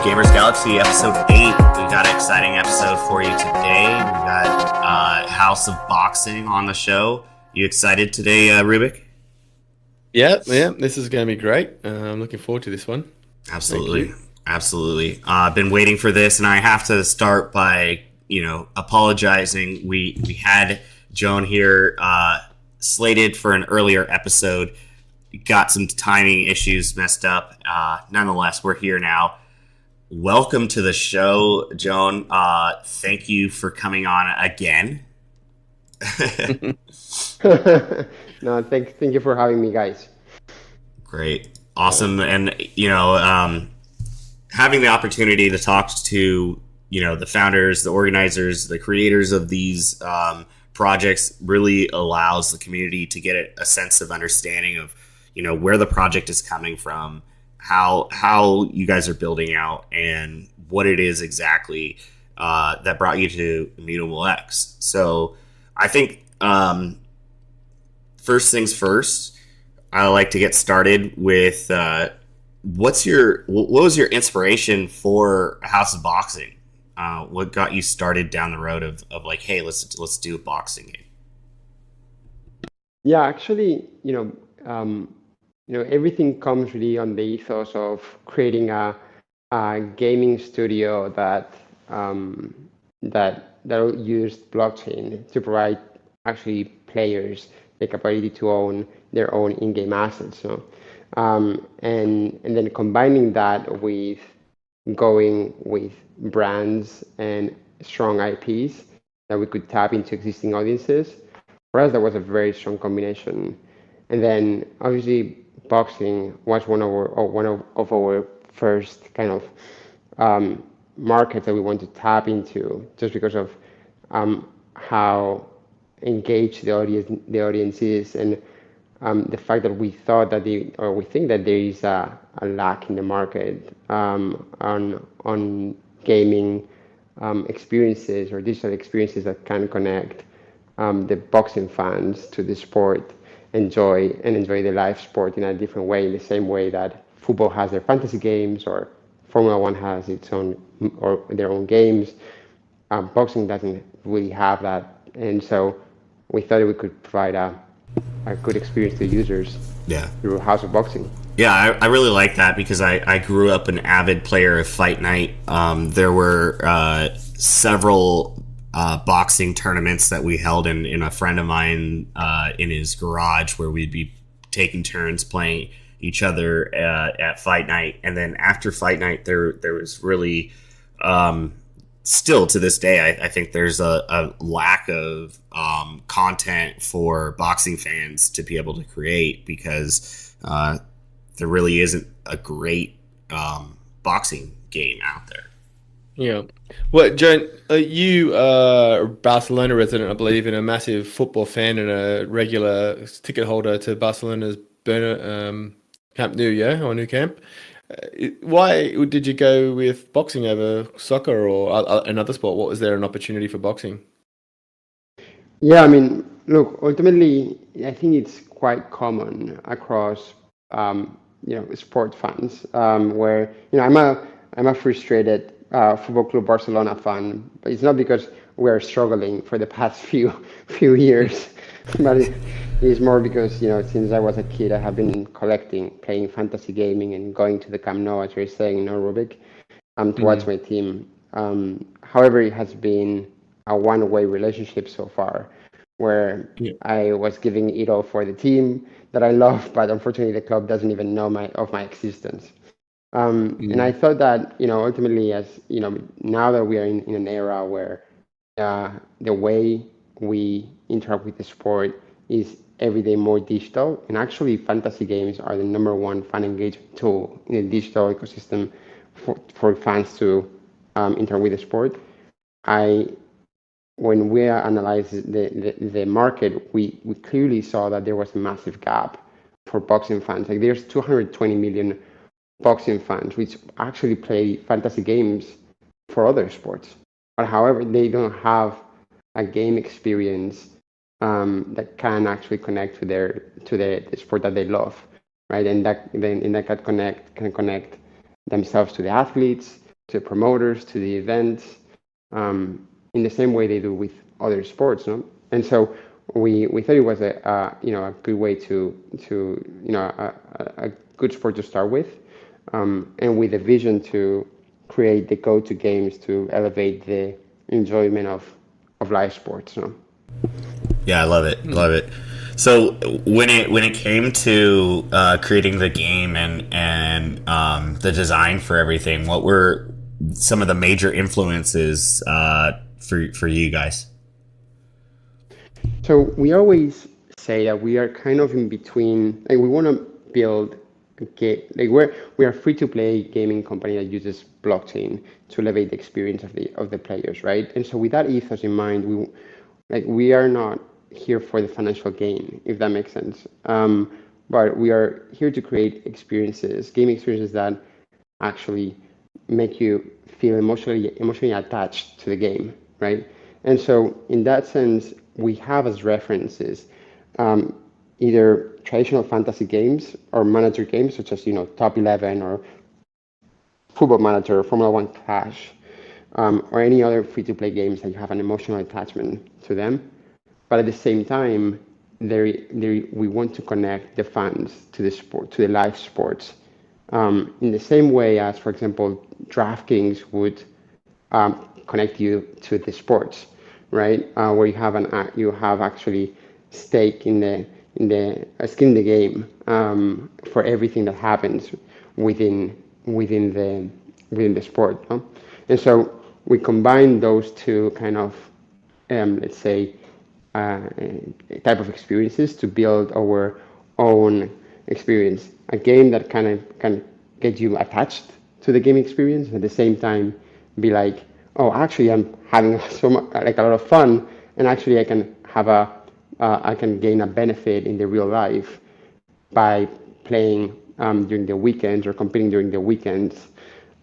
GamersGalaxie episode 8. We got an exciting episode for you today. We got House of Boxing on the show. You excited today, Rubik? Yeah, this is going to be great. I'm looking forward to this one. Absolutely. I've been waiting for this, and I have to start by, apologizing. We had Joan here slated for an earlier episode. Got some timing issues messed up. Nonetheless, we're here now. Welcome to the show, Joan. Thank you for coming on again. No, thank you for having me, guys. Great. Awesome. And, having the opportunity to talk to, the founders, the organizers, the creators of these projects really allows the community to get a sense of understanding of, where the project is coming from, how you guys are building out, and what it is exactly that brought you to Immutable X. So I think first things first, I like to get started with what was your inspiration for House of Boxing? What got you started down the road of like, hey, let's do a boxing game? Yeah, actually, everything comes really on the ethos of creating a gaming studio that will use blockchain to provide actually players the capability to own their own in-game assets. And then combining that with going with brands and strong IPs that we could tap into existing audiences. For us, that was a very strong combination. And then obviously boxing was one of our first kind of markets that we want to tap into, just because of how engaged the audience is, and the fact that we thought that we think that there is a lack in the market on gaming experiences or digital experiences that can connect the boxing fans to the sport. Enjoy the live sport in a different way, in the same way that football has their fantasy games or Formula One has its own or their own games. Boxing doesn't really have that, and so we thought we could provide a good experience to users through House of Boxing. Yeah, I really like that because I grew up an avid player of Fight Night. There were several boxing tournaments that we held in a friend of mine in his garage, where we'd be taking turns playing each other at Fight Night. And then after Fight Night, there was really still to this day, I think there's a lack of content for boxing fans to be able to create, because there really isn't a great boxing game out there. Yeah. Well, Joan, you are a Barcelona resident, I believe, and a massive football fan and a regular ticket holder to Barcelona's Camp Nou, or Nou Camp. Why did you go with boxing over soccer or another sport? What was there an opportunity for boxing? Yeah, I mean, look, ultimately, I think it's quite common across, sport fans, where, I'm a frustrated Football Club Barcelona fan, but it's not because we are struggling for the past few years, but it's more because, since I was a kid, I have been playing fantasy gaming and going to the Camp Nou, as you're saying, Rubik, to watch my team. However, it has been a one-way relationship so far, where I was giving it all for the team that I love, but unfortunately the club doesn't even know of my existence. And I thought that, ultimately, as now that we are in an era where the way we interact with the sport is every day more digital. And actually, fantasy games are the #1 fan engagement tool in the digital ecosystem for fans to interact with the sport. When we analyzed the market, we clearly saw that there was a massive gap for boxing fans. Like there's 220 million boxing fans, which actually play fantasy games for other sports. But however, they don't have a game experience that can actually connect to the sport that they love, right? And that can connect themselves to the athletes, to the promoters, to the events, in the same way they do with other sports, no? And so we thought it was a good way a good sport to start with, and with a vision to create the go-to games to elevate the enjoyment of live sports, no? Yeah, I love it. Love it. So when it came to creating the game and the design for everything, what were some of the major influences for you guys? So we always say that we are kind of in between. Like we want to build a game. Like we are a free-to-play gaming company that uses blockchain to elevate the experience of the players, right? And so with that ethos in mind, we are not here for the financial gain, if that makes sense. But we are here to create experiences, game experiences that actually make you feel emotionally attached to the game, right? And so in that sense, we have as references either traditional fantasy games or manager games, such as Top 11 or Football Manager, or Formula One Clash, or any other free-to-play games that you have an emotional attachment to them. But at the same time, we want to connect the fans to the sport, to the live sports, in the same way as, for example, DraftKings would connect you to the sports, right? Where you have actually stake in the skin in the game for everything that happens within the sport, no? And so we combine those two kind of let's say type of experiences to build our own experience, a game that can get you attached to the game experience, at the same time be like, oh, actually I'm having a lot of fun, and actually I can gain a benefit in the real life by playing during the weekends or competing during the weekends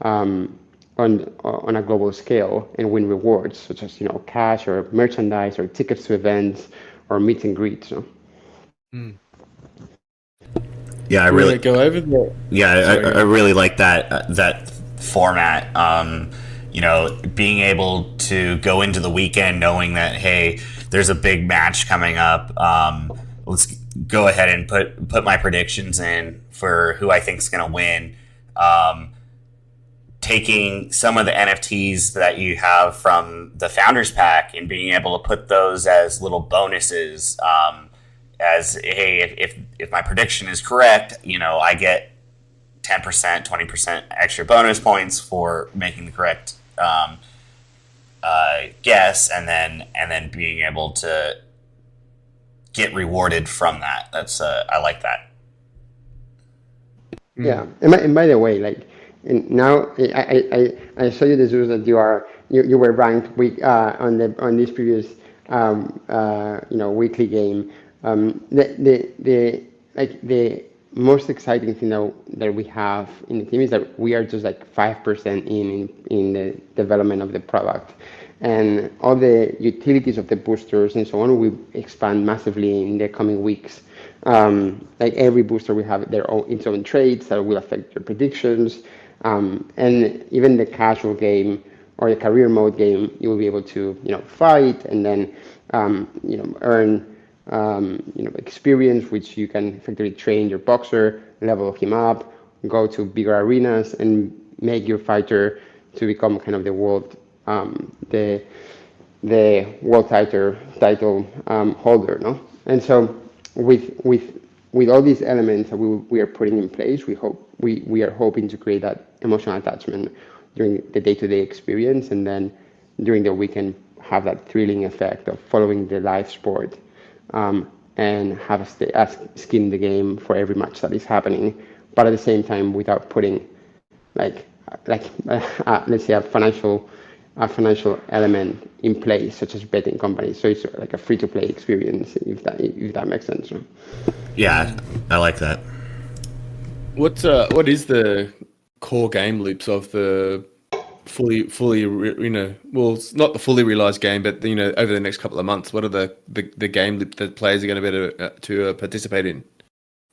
on a global scale and win rewards such as cash or merchandise or tickets to events or meet and greets. Yeah, I really go over there. Yeah, I really like that format. Being able to go into the weekend knowing that, hey, there's a big match coming up. Let's go ahead and put my predictions in for who I think is going to win. Taking some of the NFTs that you have from the Founders Pack and being able to put those as little bonuses. As, hey, if my prediction is correct, I get 10%, 20% extra bonus points for making the correct guess, and then being able to get rewarded from that. That's I like that. Yeah, and by the way, like, and now I saw you the news that you were ranked on this previous weekly game. The most exciting thing that we have in the team is that we are just like 5% in the development of the product, and all the utilities of the boosters and so on will expand massively in the coming weeks. Like every booster will have its own traits that will affect your predictions, and even the casual game or the career mode game, you will be able to fight and then earn experience, which you can effectively train your boxer, level him up, go to bigger arenas, and make your fighter to become kind of the world title holder, no? And so with all these elements that we are putting in place, we are hoping to create that emotional attachment during the day-to-day experience, and then during the weekend have that thrilling effect of following the live sport. And and have a skin in the game for every match that is happening, but at the same time without putting like let's say a financial element in place, such as betting companies. So it's like a free-to-play experience, if that makes sense. Yeah, I like that. What is the core game loops of the fully well, it's not the fully realized game, but over the next couple of months, what are the game loops that players are going to be able to participate in?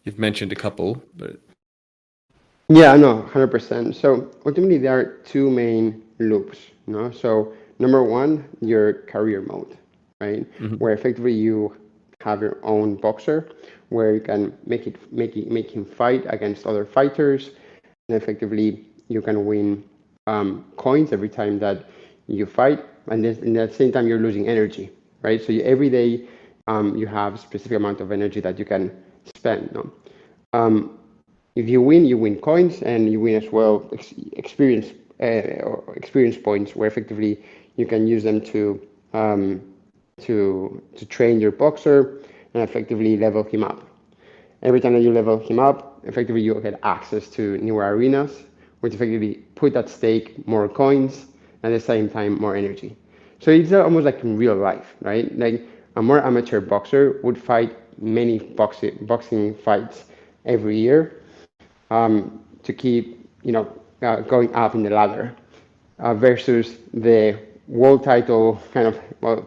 You've mentioned a couple, but yeah, no, 100%. So ultimately, there are two main loops. So number one, your career mode, right? Where effectively you have your own boxer, where you can make him fight against other fighters, and effectively you can win coins every time that you fight, and then at the same time you're losing energy, right? So every day you have a specific amount of energy that you can spend. If you win coins, and you win as well experience points, where effectively you can use them to train your boxer and effectively level him up. Every time that you level him up, effectively you get access to newer arenas, which effectively put at stake more coins and at the same time more energy. So it's almost like in real life, right? Like a more amateur boxer would fight many boxing fights every year to keep going up in the ladder, versus the world title kind of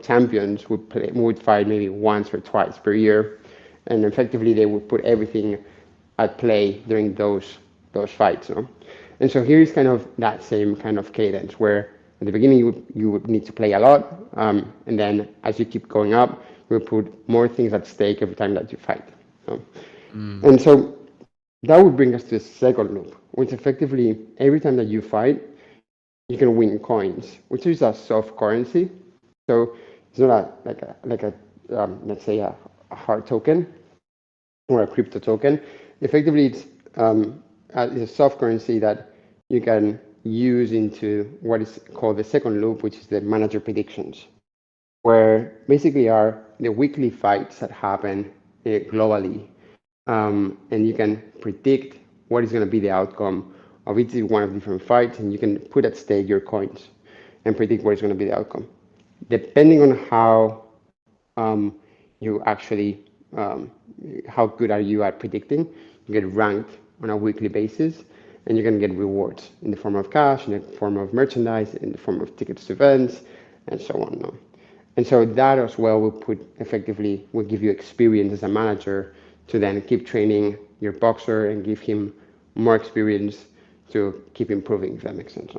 champions would fight maybe once or twice per year, and effectively they would put everything at play during those fights. And so here is kind of that same kind of cadence, where at the beginning you would need to play a lot, and then as you keep going up, you will put more things at stake every time that you fight. And so that would bring us to the second loop, which effectively every time that you fight, you can win coins, which is a soft currency. So it's not like a let's say a hard token or a crypto token. Effectively, it's a soft currency that you can use into what is called the second loop, which is the manager predictions, where basically are the weekly fights that happen globally, and you can predict what is going to be the outcome of each one of different fights, and you can put at stake your coins and predict what is going to be the outcome. Depending on how you actually, how good are you at predicting, you get ranked on a weekly basis, and you're going to get rewards in the form of cash, in the form of merchandise, in the form of tickets to events, and so on. And so that as well will give you experience as a manager to then keep training your boxer and give him more experience to keep improving, if that makes sense.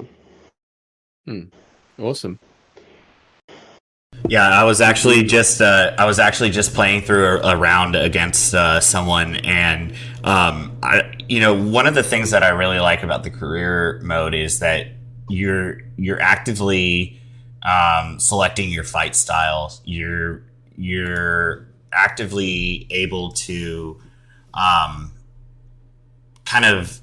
Awesome. Yeah, I was actually just playing through a round against someone, and one of the things that I really like about the career mode is that you're actively selecting your fight style. You're actively able to kind of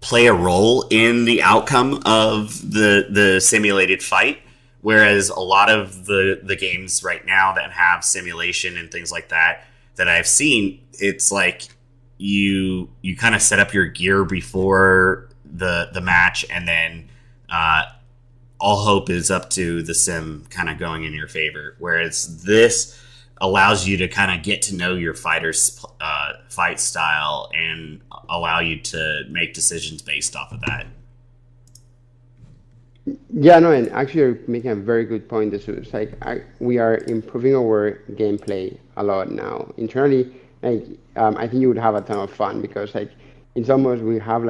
play a role in the outcome of the simulated fight. Whereas a lot of the games right now that have simulation and things like that I've seen, it's like you kind of set up your gear before the match, and then all hope is up to the sim kind of going in your favor. Whereas this allows you to kind of get to know your fighter's fight style and allow you to make decisions based off of that. Yeah, no, and actually you're making a very good point. It's like we are improving our gameplay a lot now internally. I think you would have a ton of fun, because it's almost, we have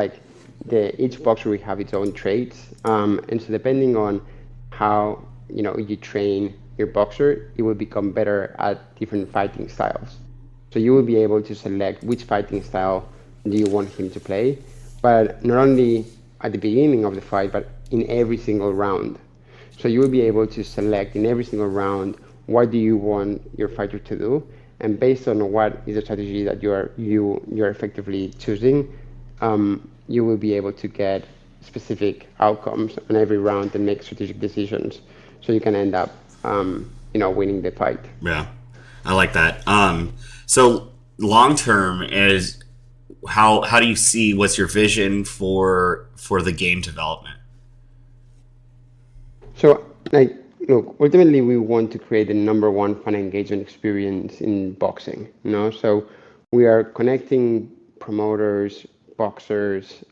each boxer we have its own traits, and so depending on how you train your boxer, it will become better at different fighting styles. So you will be able to select which fighting style do you want him to play, but not only at the beginning of the fight, but in every single round. So you will be able to select in every single round what do you want your fighter to do, and based on what is the strategy that you're effectively choosing, you will be able to get specific outcomes on every round and make strategic decisions, so you can end up winning the fight. Yeah. I like that. So long term is how do you see, what's your vision for the game development? So, like, look, ultimately, we want to create the number one fan engagement experience in boxing. So we are connecting promoters, boxers,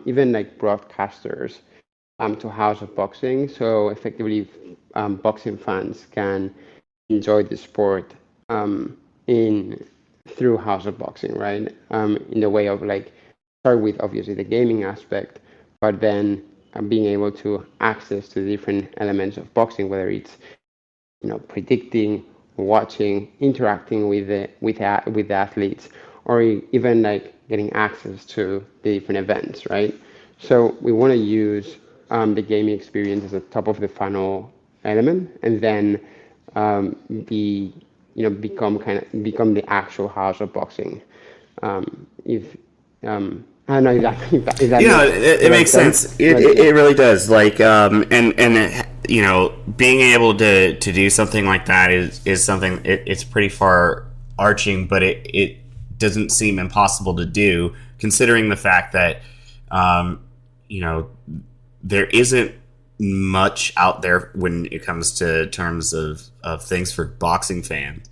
even like broadcasters, to House of Boxing. So effectively, boxing fans can enjoy the sport in through House of Boxing, right? In the way of like start with obviously the gaming aspect, but then being able to access to different elements of boxing, whether it's predicting, watching, interacting with the athletes, or even like getting access to the different events, right? So we want to use the gaming experience as a top of the funnel element, and then be become the actual House of Boxing. If I don't know exactly if that makes It the right makes sense, sense. but It really does. Like, being able to do something like that is something. It's pretty far arching, but it doesn't seem impossible to do, considering the fact that, you know, there isn't much out there when it comes to terms of things for boxing fans.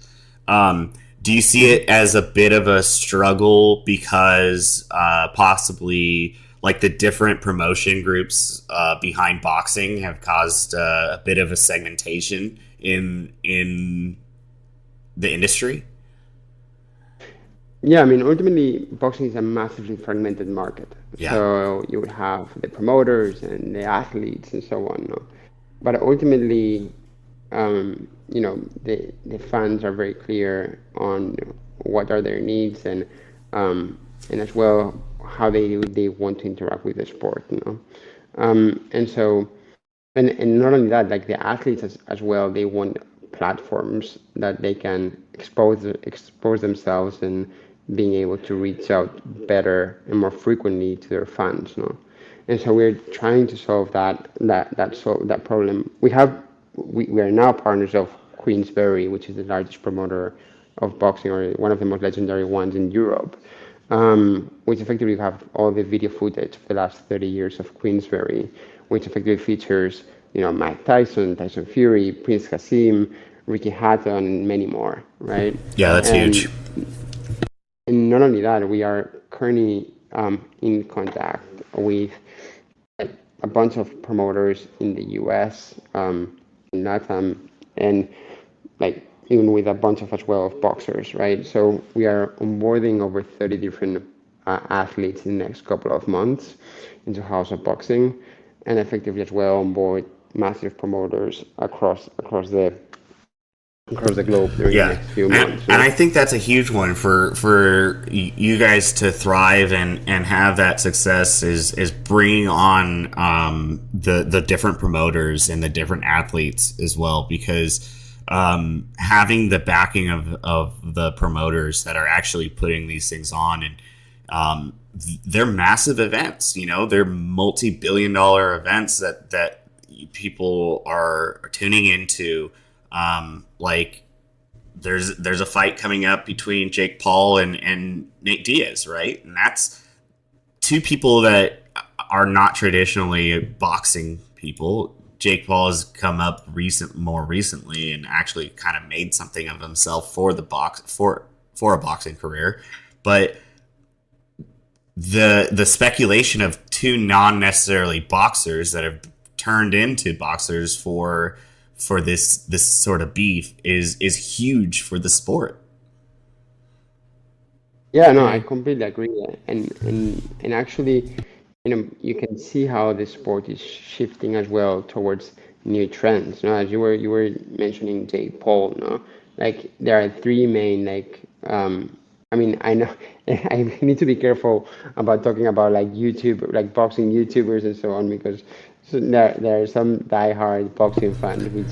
Do you see it as a bit of a struggle because possibly like the different promotion groups behind boxing have caused a bit of a segmentation in the industry? yeah, I mean, ultimately, boxing is a massively fragmented market. Yeah. So you would have the promoters and the athletes and so on. No? But ultimately, the fans are very clear on what are their needs and as well how they want to interact with the sport. And so and not only that, like the athletes as well, they want platforms that they can expose themselves and being able to reach out better and more frequently to their fans, no? And so we're trying to solve that problem. We are now partners of Queensberry, which is the largest promoter of boxing, or one of the most legendary ones in Europe, which effectively have all the video footage of the last 30 years of Queensberry, which effectively features, Mike Tyson, Tyson Fury, Prince Kasim, Ricky Hatton, and many more, right? Yeah, that's And huge. and not only that, we are currently in contact with a bunch of promoters in the US, in LATAM, and like even with a bunch of as well of boxers, right? So we are onboarding over 30 different athletes in the next couple of months into House of Boxing, and effectively as well onboard massive promoters across the globe during the Yeah, next few and, months. and I think that's a huge one for you guys to thrive and have that success is bringing on the different promoters and the different athletes as well, because having the backing of the promoters that are actually putting these things on, and they're massive events. They're multi-billion-dollar events that people are tuning into. Like there's a fight coming up between Jake Paul and Nate Diaz, right? And that's two people that are not traditionally boxing people. Jake Paul has come up more recently and actually kind of made something of himself for a boxing career. But the speculation of two non-necessarily boxers that have turned into boxers for this sort of beef is huge for the sport. Yeah, no, I completely agree. And actually, you can see how the sport is shifting as well towards new trends. No, as you were mentioning Jake Paul, no, like there are three main I mean, I know I need to be careful about talking about like YouTube, like boxing YouTubers and so on, because So there are some diehard boxing fans which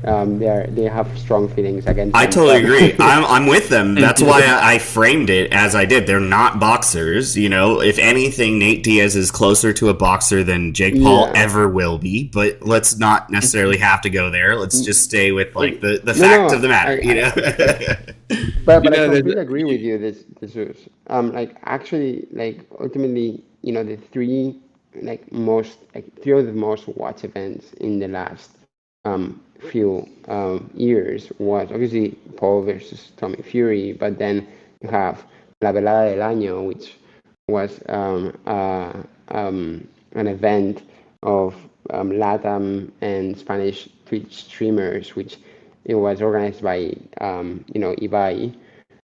they have strong feelings against I them. totally agree. I'm with them. That's why I framed it as I did. They're not boxers. You know, if anything, Nate Diaz is closer to a boxer than Jake Paul ever will be. But let's not necessarily have to go there. Let's just stay with like the fact of the matter. But I completely agree with you. This is like actually like ultimately the three of the most watched events in the last few years was obviously Paul versus Tommy Fury, but then you have La Velada del Año, which was an event of Latam and Spanish Twitch streamers, which it was organized by Ibai,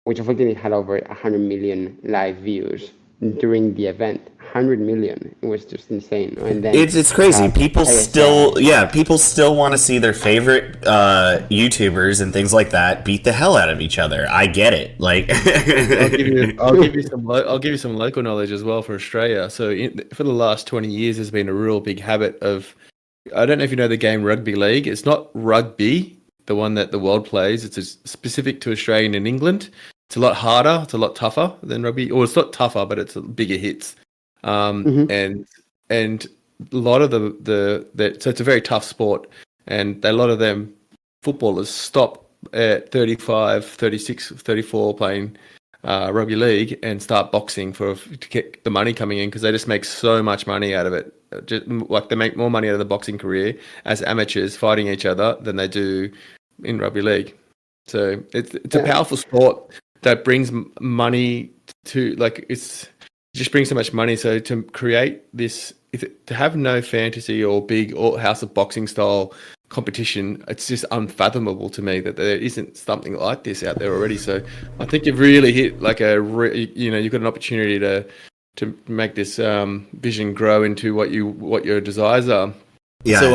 which effectively had over 100 million live views during the event. 100 million. It was just insane. And then it's crazy. People still want to see their favorite YouTubers and things like that beat the hell out of each other. I get it. Like, I'll give you some local knowledge as well for Australia. So for the last 20 years, there's been a real big habit of, I don't know if you know the game Rugby League. It's not rugby, the one that the world plays. It's specific to Australia and England. It's a lot harder. It's a lot tougher than rugby. Or it's not tougher, but it's bigger hits. And a lot of so it's a very tough sport, and a lot of them footballers stop at 35, 36, 34 playing rugby league and start boxing to get the money coming in, because they just make so much money out of it. Like they make more money out of the boxing career as amateurs fighting each other than they do in rugby league. So it's a powerful sport that brings money to, like, it just brings so much money. So to create this, to have no fantasy or big or House of Boxing style competition, it's just unfathomable to me that there isn't something like this out there already. So I think you've really hit like you've got an opportunity to make this vision grow into what your desires are. Yeah. So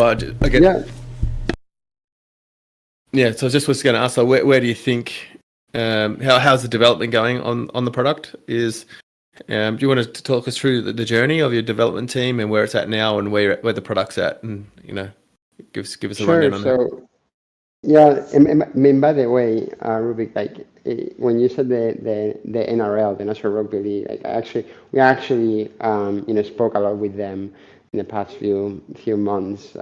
yeah. So I just was going to ask, so where do you think how's the development going on the product? Do you want to talk us through the journey of your development team and where it's at now and where the product's at, and give us a rundown on that. Yeah, I mean, by the way, Rubik, like when you said the NRL, the National Rugby League, like we actually spoke a lot with them in the past few months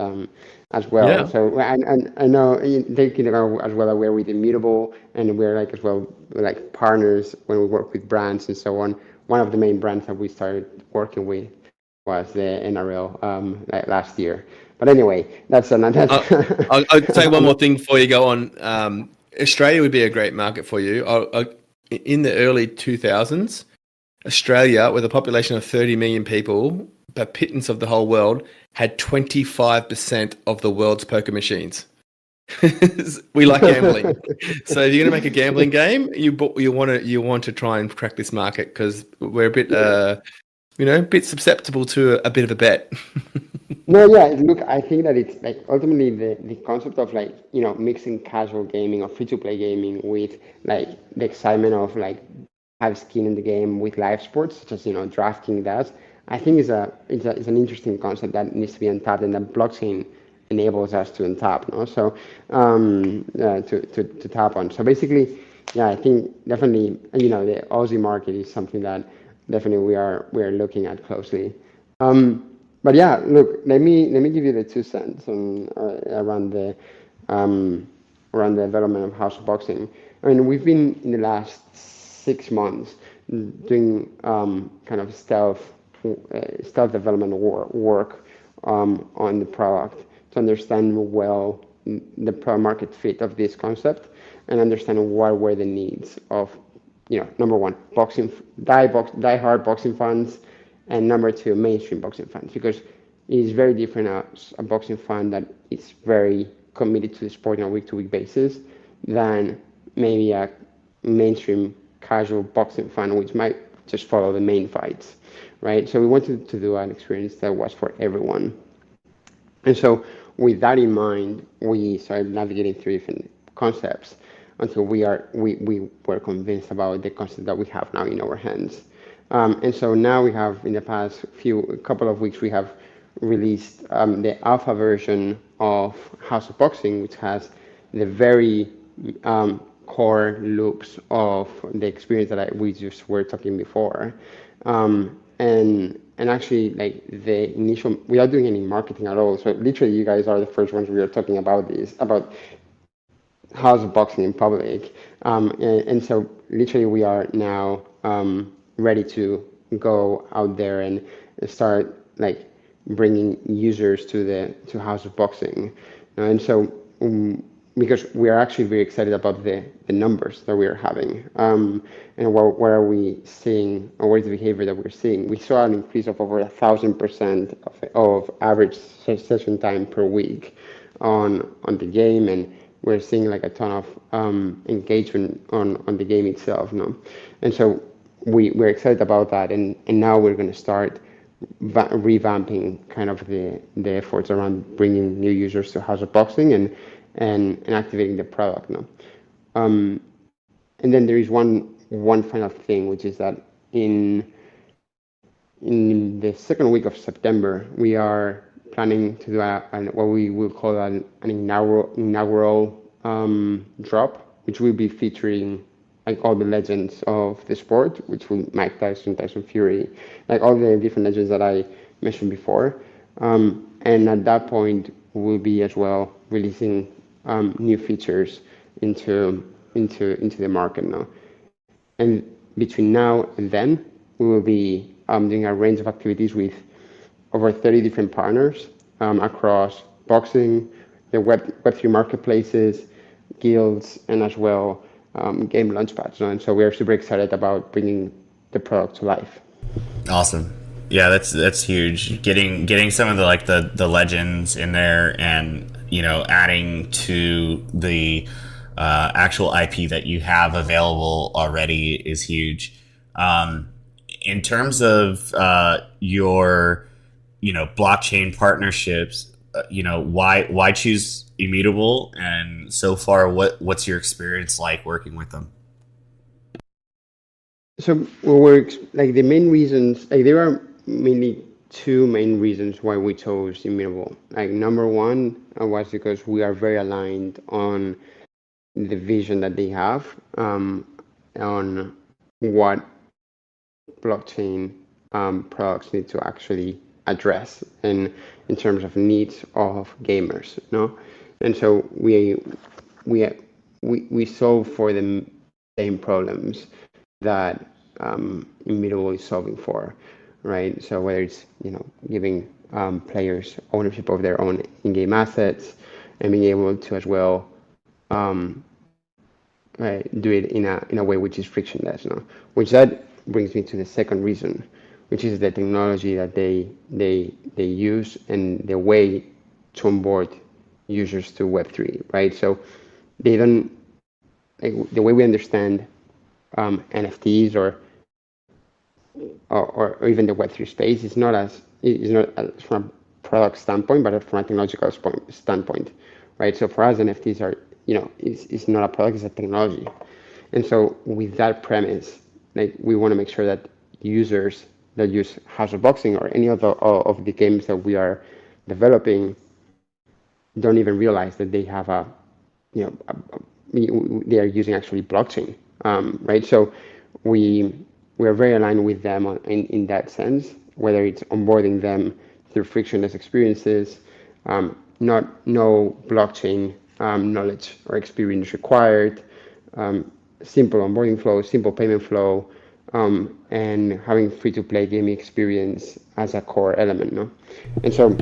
as well. Yeah. So I know they as well aware with Immutable, and we're like as well like partners when we work with brands and so on. One of the main brands that we started working with was the NRL like last year. But anyway, that's another. I'll say one more thing before you go on. Australia would be a great market for you. In the early 2000s, Australia, with a population of 30 million people, a pittance of the whole world, had 25% of the world's poker machines. We like gambling, so if you're going to make a gambling game, you want to try and crack this market, because we're a bit susceptible to a bit of a bet. No, yeah. Look, I think that it's like ultimately the concept of like mixing casual gaming or free to play gaming with like the excitement of like have skin in the game with live sports, such as drafting does. I think it's an interesting concept that needs to be untapped, and that blockchain enables us to untap, so to tap on. So basically, yeah, I think definitely the Aussie market is something that definitely we are looking at closely. But yeah, look, let me give you the 2 cents on around the development of House of Boxing. I mean, we've been in the last 6 months doing kind of stealth development work on the product to understand well the product market fit of this concept, and understand what were the needs of number one, die-hard boxing fans, and number two, mainstream boxing fans, because it is very different as a boxing fan that is very committed to the sport on a week-to-week basis than maybe a mainstream casual boxing fan which might just follow the main fights, right? So we wanted to do an experience that was for everyone. And so with that in mind, we started navigating through different concepts until we were convinced about the concept that we have now in our hands. And so now we have, in the past couple of weeks, we have released the alpha version of House of Boxing, which has the very core loops of the experience that we just were talking before. And actually, like the initial, without doing any marketing at all. So literally, you guys are the first ones we are talking about about House of Boxing in public. And so literally, we are now ready to go out there and start like bringing users to House of Boxing. And so because we are actually very excited about the numbers that we are having, and what are we seeing, or what is the behavior that we're seeing. We saw an increase of over 1,000% of average session time per week on the game, and we're seeing like a ton of engagement on the game itself. No? And so we're excited about that, and now we're going to start revamping kind of the efforts around bringing new users to House of Boxing and activating the product. No? And then there is one final thing, which is that in the second week of September, we are planning to do what we will call an inaugural drop, which will be featuring like all the legends of the sport, which will Mike Tyson, Tyson Fury, like all the different legends that I mentioned before. And at that point, we'll be as well releasing new features into the market now. And between now and then, we will be doing a range of activities with over 30 different partners across boxing, the Web3 marketplaces, guilds, and as well game launchpads. And so we are super excited about bringing the product to life. Awesome. Yeah, that's huge. Getting some of the legends in there, and adding to the actual IP that you have available already is huge. In terms of your blockchain partnerships, why choose Immutable, and so far what's your experience like working with them? So we're like the main reasons, like there are mainly two main reasons why we chose Immutable. Like number one was because we are very aligned on the vision that they have on what blockchain products need to actually address and in terms of needs of gamers, no? And so we solve for the same problems that Immutable is solving for, right? So whether it's giving players ownership of their own in-game assets and being able to as well do it in a way which is frictionless, no? Which that brings me to the second reason, which is the technology that they use and the way to onboard users to Web3, right? So they don't, like, the way we understand NFTs or even the Web3 space is not from a product standpoint, but from a technological standpoint, right? So for us, NFTs are, it's not a product, it's a technology. And so with that premise, like we want to make sure that users that use House of Boxing or any other of the games that we are developing don't even realize that they have they are using actually blockchain, right? So we're very aligned with them in that sense, whether it's onboarding them through frictionless experiences, no blockchain knowledge or experience required, simple onboarding flow, simple payment flow, and having free-to-play gaming experience as a core element. No? And so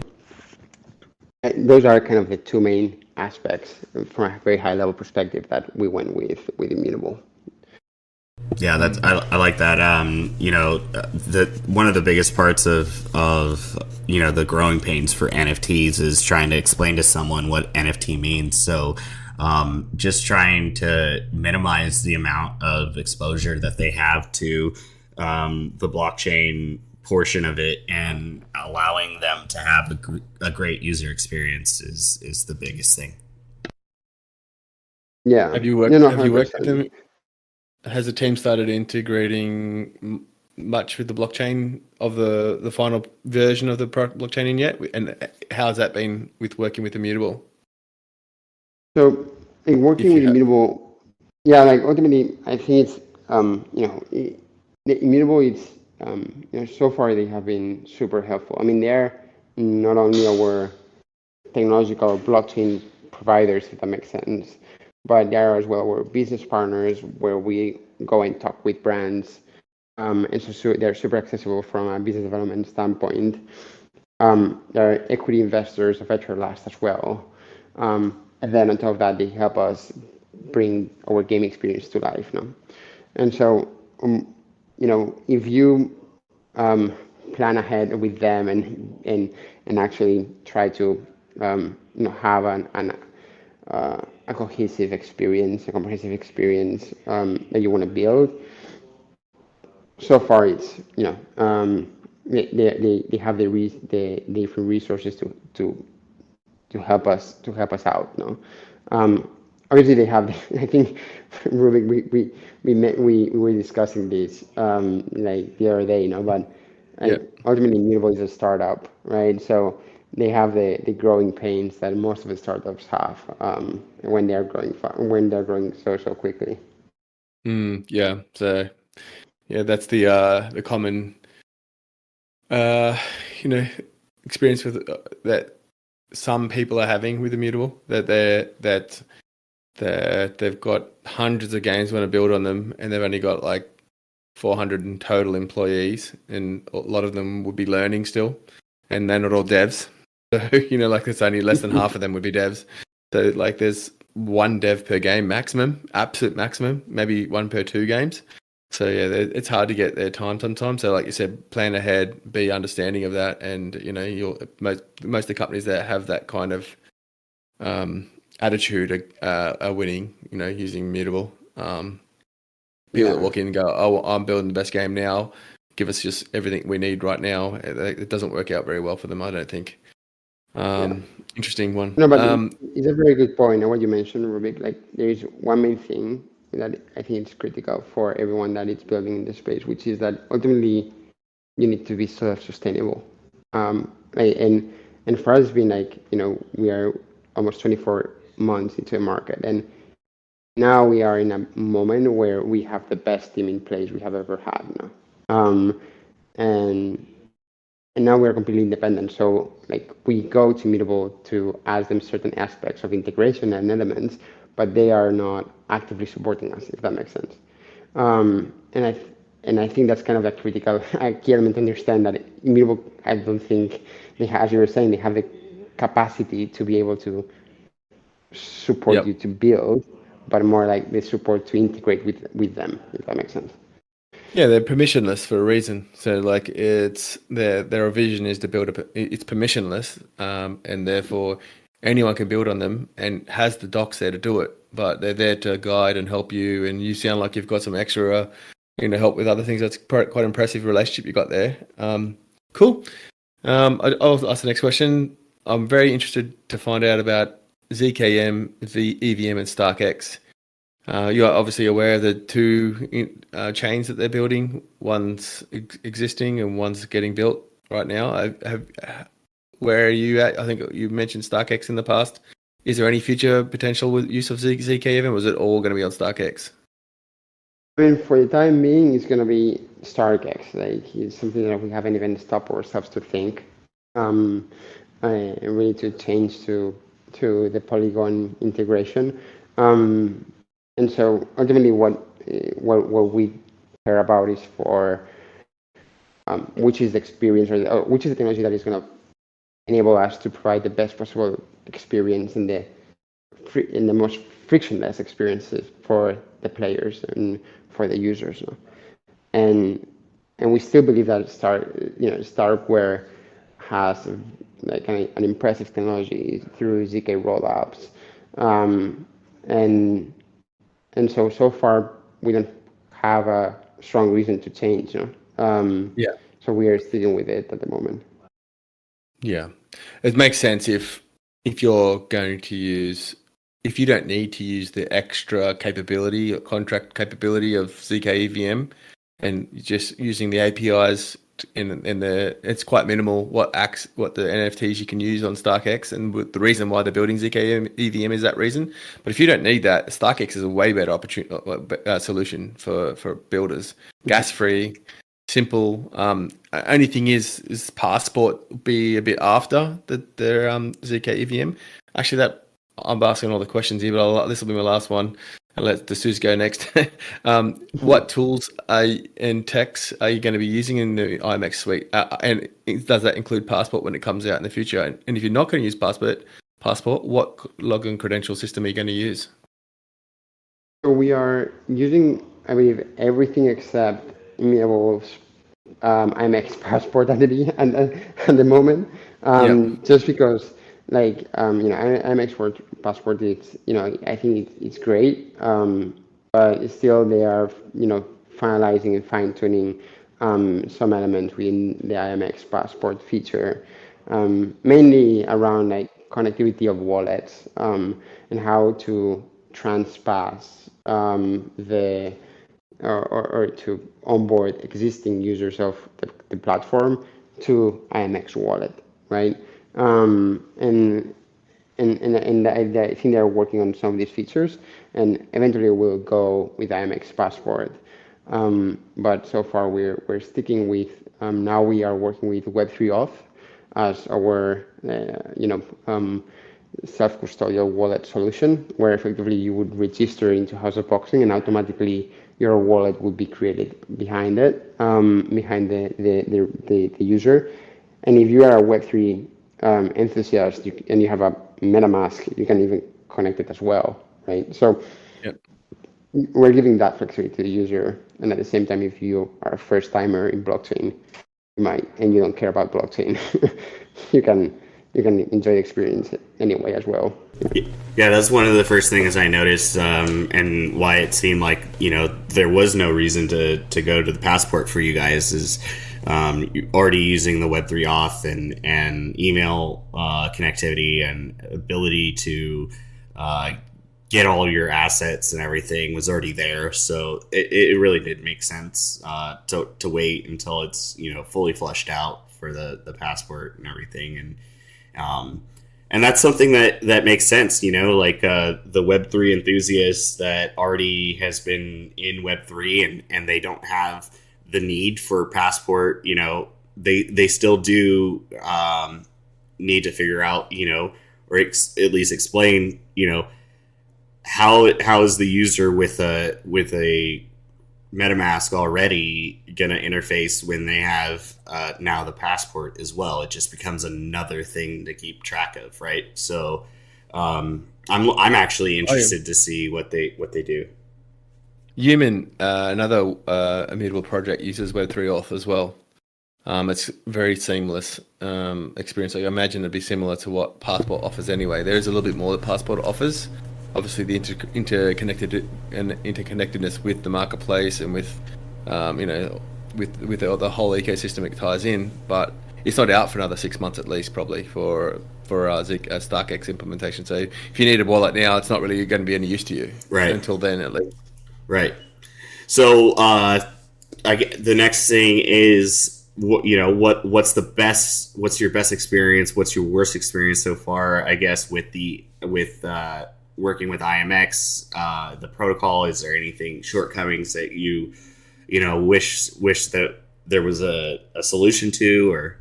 those are kind of the two main aspects from a very high-level perspective that we went with Immutable. Yeah, I like that. One of the biggest parts of the growing pains for NFTs is trying to explain to someone what NFT means. So just trying to minimize the amount of exposure that they have to the blockchain portion of it and allowing them to have a great user experience is the biggest thing. Yeah. Have you worked with them? Has the team started integrating much with the blockchain of the final version of the blockchain in yet? And how has that been with working with Immutable? So, like, working with Immutable, yeah, like ultimately, I think it's the Immutable. It's so far they have been super helpful. I mean, they're not only our technological blockchain providers, if that makes sense, but they are as well our business partners, where we go and talk with brands, and so they're super accessible from a business development standpoint. They're equity investors of Last as well. And then on top of that, they help us bring our game experience to life. No? And so, if you plan ahead with them and actually try to have a cohesive experience, a comprehensive experience that you want to build. So far, it's they have the different resources to help us out. No, obviously they have. I think Rubik, we were discussing this like the other day, but ultimately Immutable is a startup, right? So they have the growing pains that most of the startups have when they're growing so quickly. Yeah. So yeah, that's the common experience with that some people are having with Immutable, that they've got hundreds of games want to build on them, and they've only got like 400 in total employees, and a lot of them would be learning still, and they're not all devs. So like it's only less than half of them would be devs. So like there's one dev per game maximum, absolute maximum, maybe one per 2 games. So yeah, it's hard to get their time sometimes. So like you said, plan ahead, be understanding of that, and most of the companies that have that kind of attitude are winning. Using Immutable. People that walk in and go, "Oh, I'm building the best game now. Give us just everything we need right now." It doesn't work out very well for them, I don't think. Interesting one. No, but it's a very good point. And what you mentioned, Rubik, like there is one main thing that I think is critical for everyone that is building in the space, which is that ultimately you need to be self-sustainable. And for us, it's been like we are almost 24 months into the market, and now we are in a moment where we have the best team in place we have ever had now. And now we're completely independent. So like we go to Immutable to ask them certain aspects of integration and elements, but they are not actively supporting us, if that makes sense. And I think that's kind of a critical element to understand that Immutable, I don't think they have, as you were saying, they have the capacity to be able to support you to build, but more like the support to integrate with them, if that makes sense. Yeah, they're permissionless for a reason. So like it's their vision is to build it's permissionless, and therefore anyone can build on them and has the docs there to do it. But they're there to guide and help you, and you sound like you've got some extra help with other things. That's quite impressive relationship you got there. Cool. I'll ask the next question. I'm very interested to find out about ZKM, EVM, and StarkX. You are obviously aware of the 2 chains that they're building. One's existing and one's getting built right now. Where are you at? I think you mentioned StarkX in the past. Is there any future potential with use of ZKM, or is it all going to be on StarkX? I mean, for the time being, it's going to be StarkX. Like, it's something that we haven't even stopped ourselves to think. Really to change to the Polygon integration. And so ultimately, what we care about is for which is the experience or which is the technology that is going to enable us to provide the best possible experience and the most frictionless experiences for the players and for the users. And we still believe that Starkware has like an impressive technology through ZK rollups, and so far we don't have a strong reason to change. So we are sticking with it at the moment. Yeah, it makes sense if you're going to use, if you don't need to use the extra capability or contract capability of ZK EVM, and just using the APIs in the it's quite minimal what the NFTs you can use on StarkX, and the reason why they're building ZK EVM is that reason. But if you don't need that, StarkX is a way better solution for builders. Gas free, simple. Only thing is Passport be a bit after their ZK EVM. Actually, that I'm asking all the questions here, but this will be my last one. And let the Suze go next. What tools and techs are you going to be using in the IMX suite? And does that include Passport when it comes out in the future? And if you're not going to use Passport, what login credential system are you going to use? So we are using, I believe, everything except Medieval IMX Passport at the moment. Just because, like, IMX Passport, it's, I think it's great, but still they are, finalizing and fine-tuning some elements within the IMX Passport feature, mainly around like connectivity of wallets, and how to transpass or to onboard existing users of the platform to IMX wallet, right? And I think they're working on some of these features, and eventually we'll go with IMX Passport. But so far we're sticking with, now we are working with Web3 Auth as our self-custodial wallet solution, where effectively you would register into House of Boxing and automatically your wallet would be created behind it, behind the user. And if you are a Web3 enthusiast and you have a MetaMask, you can even connect it as well, right? So we're giving that flexibility to the user. And at the same time, if you are a first timer in blockchain, and you don't care about blockchain, you can enjoy the experience anyway as well. Yeah, that's one of the first things I noticed, and why it seemed like there was no reason to go to the Passport for you guys is already using the Web3 auth and email connectivity and ability to get all your assets and everything was already there. So it really did make sense to wait until it's fully fleshed out for the Passport and everything. And that's something that makes sense, like the Web3 enthusiasts that already has been in Web3 and they don't have the need for Passport, they still do need to figure out, or at least explain, how is the user with a MetaMask already gonna interface when they have now the Passport as well. It just becomes another thing to keep track of, right? So I'm actually interested to see what they do. Human, another immutable project, uses Web3 Auth as well. It's very seamless experience. I imagine it'd be similar to what Passport offers anyway. There is a little bit more that Passport offers. Obviously, the interconnectedness with the marketplace and with, with the whole ecosystem it ties in. But it's not out for another 6 months at least, probably for StarkX implementation. So if you need a wallet now, it's not really going to be any use to you, right? Until then, at least. Right. So the next thing is what's your best experience? What's your worst experience so far? I guess with working with IMX, the protocol. Is there anything shortcomings that you wish that there was a solution to, or?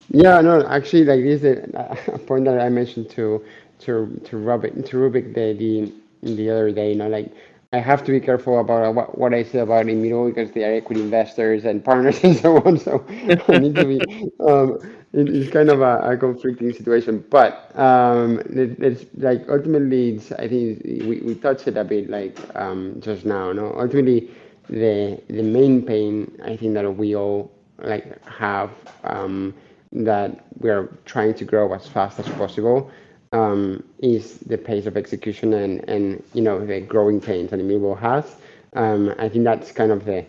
Yeah, no, actually, like this is a point that I mentioned to Rubik the other day. Like, I have to be careful about what I say about Immutable because they are equity investors and partners and so on. So I need to be. It's kind of a conflicting situation, but it's like ultimately, I think we touched it a bit like just now. No, ultimately, the main pain I think that we all like have, that we are trying to grow as fast as possible, is the pace of execution and the growing pains that Immutable has. I think that's kind of the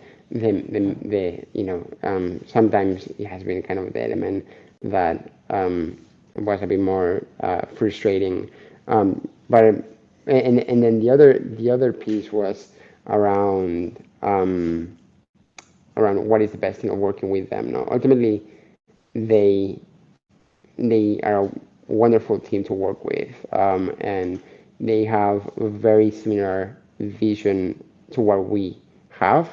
sometimes it has been kind of the element that was a bit more frustrating. But and then the other piece was around around what is the best thing of working with them. No, ultimately, they are a wonderful team to work with, and they have a very similar vision to what we have,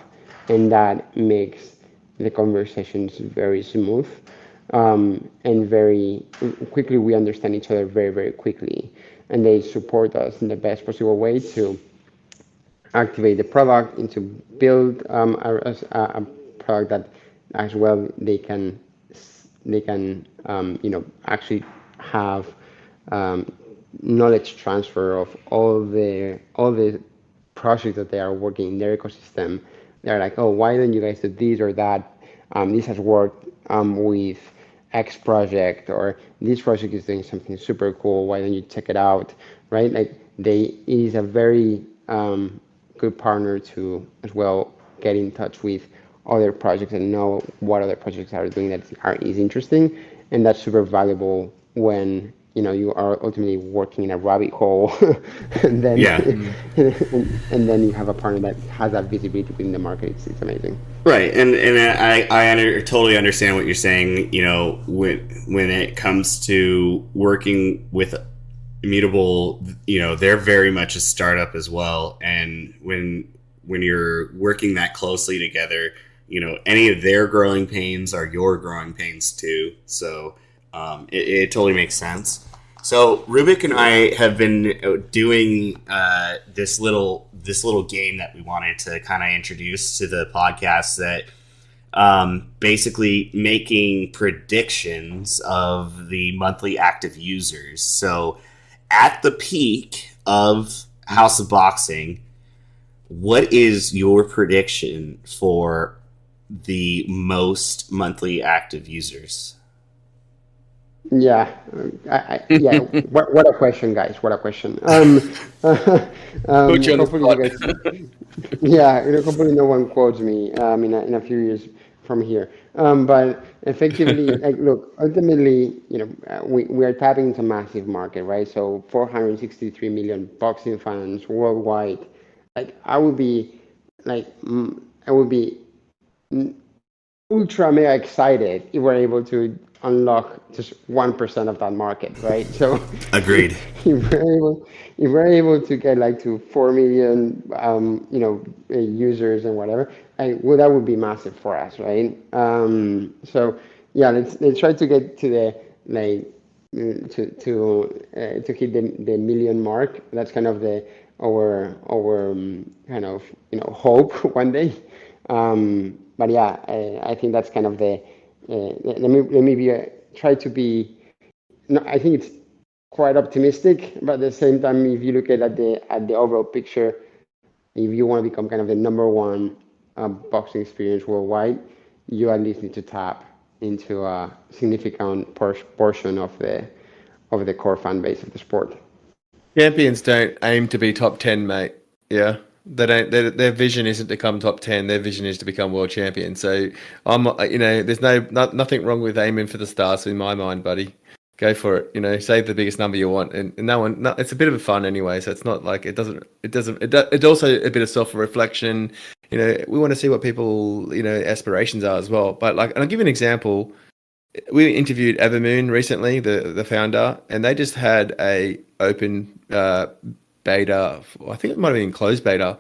and that makes the conversations very smooth, and very quickly we understand each other very, very quickly, and they support us in the best possible way to activate the product and to build a product that as well they can actually have knowledge transfer of all the projects that they are working in their ecosystem. They're like, oh, why don't you guys do this or that? This has worked with X project, or this project is doing something super cool. Why don't you check it out? Right? Like it is a very good partner to as well get in touch with other projects and know what other projects are doing that is interesting, and that's super valuable when you are ultimately working in a rabbit hole, and then and then you have a partner that has that visibility within the market. It's amazing. Right, and I totally understand what you're saying. When it comes to working with Immutable, they're very much a startup as well, and when you're working that closely together, any of their growing pains are your growing pains too. So it totally makes sense. So Rubik and I have been doing this little game that we wanted to kind of introduce to the podcast, that basically making predictions of the monthly active users. So at the peak of House of Boxing, what is your prediction for the most monthly active users? Yeah, yeah. What a question, guys! What a question. Hopefully you guys, hopefully no one quotes me in a few years from here. But effectively, look, ultimately, we are tapping into a massive market, right? So 463 million boxing fans worldwide. I would be ultra mega excited if we're able to unlock just 1% of that market, right? So agreed. If we're able to get to 4 million users and whatever, that would be massive for us, right? So yeah, let's try to get to the to hit the million mark. That's kind of our kind of hope one day. But yeah, I think that's kind of the let me try to be. No, I think it's quite optimistic, but at the same time, if you look at the overall picture, if you want to become kind of the number one boxing experience worldwide, you at least need to tap into a significant portion of the core fan base of the sport. Champions don't aim to be top 10, mate. Yeah. They don't. Their vision isn't to come top 10. Their vision is to become world champion. So there's nothing wrong with aiming for the stars in my mind, buddy. Go for it. Save the biggest number you want, and it's a bit of a fun anyway. So it's not like it's also a bit of self-reflection. We want to see what people aspirations are as well. But and I'll give you an example. We interviewed Evermoon recently, the founder, and they just had a open beta. I think it might have been closed beta,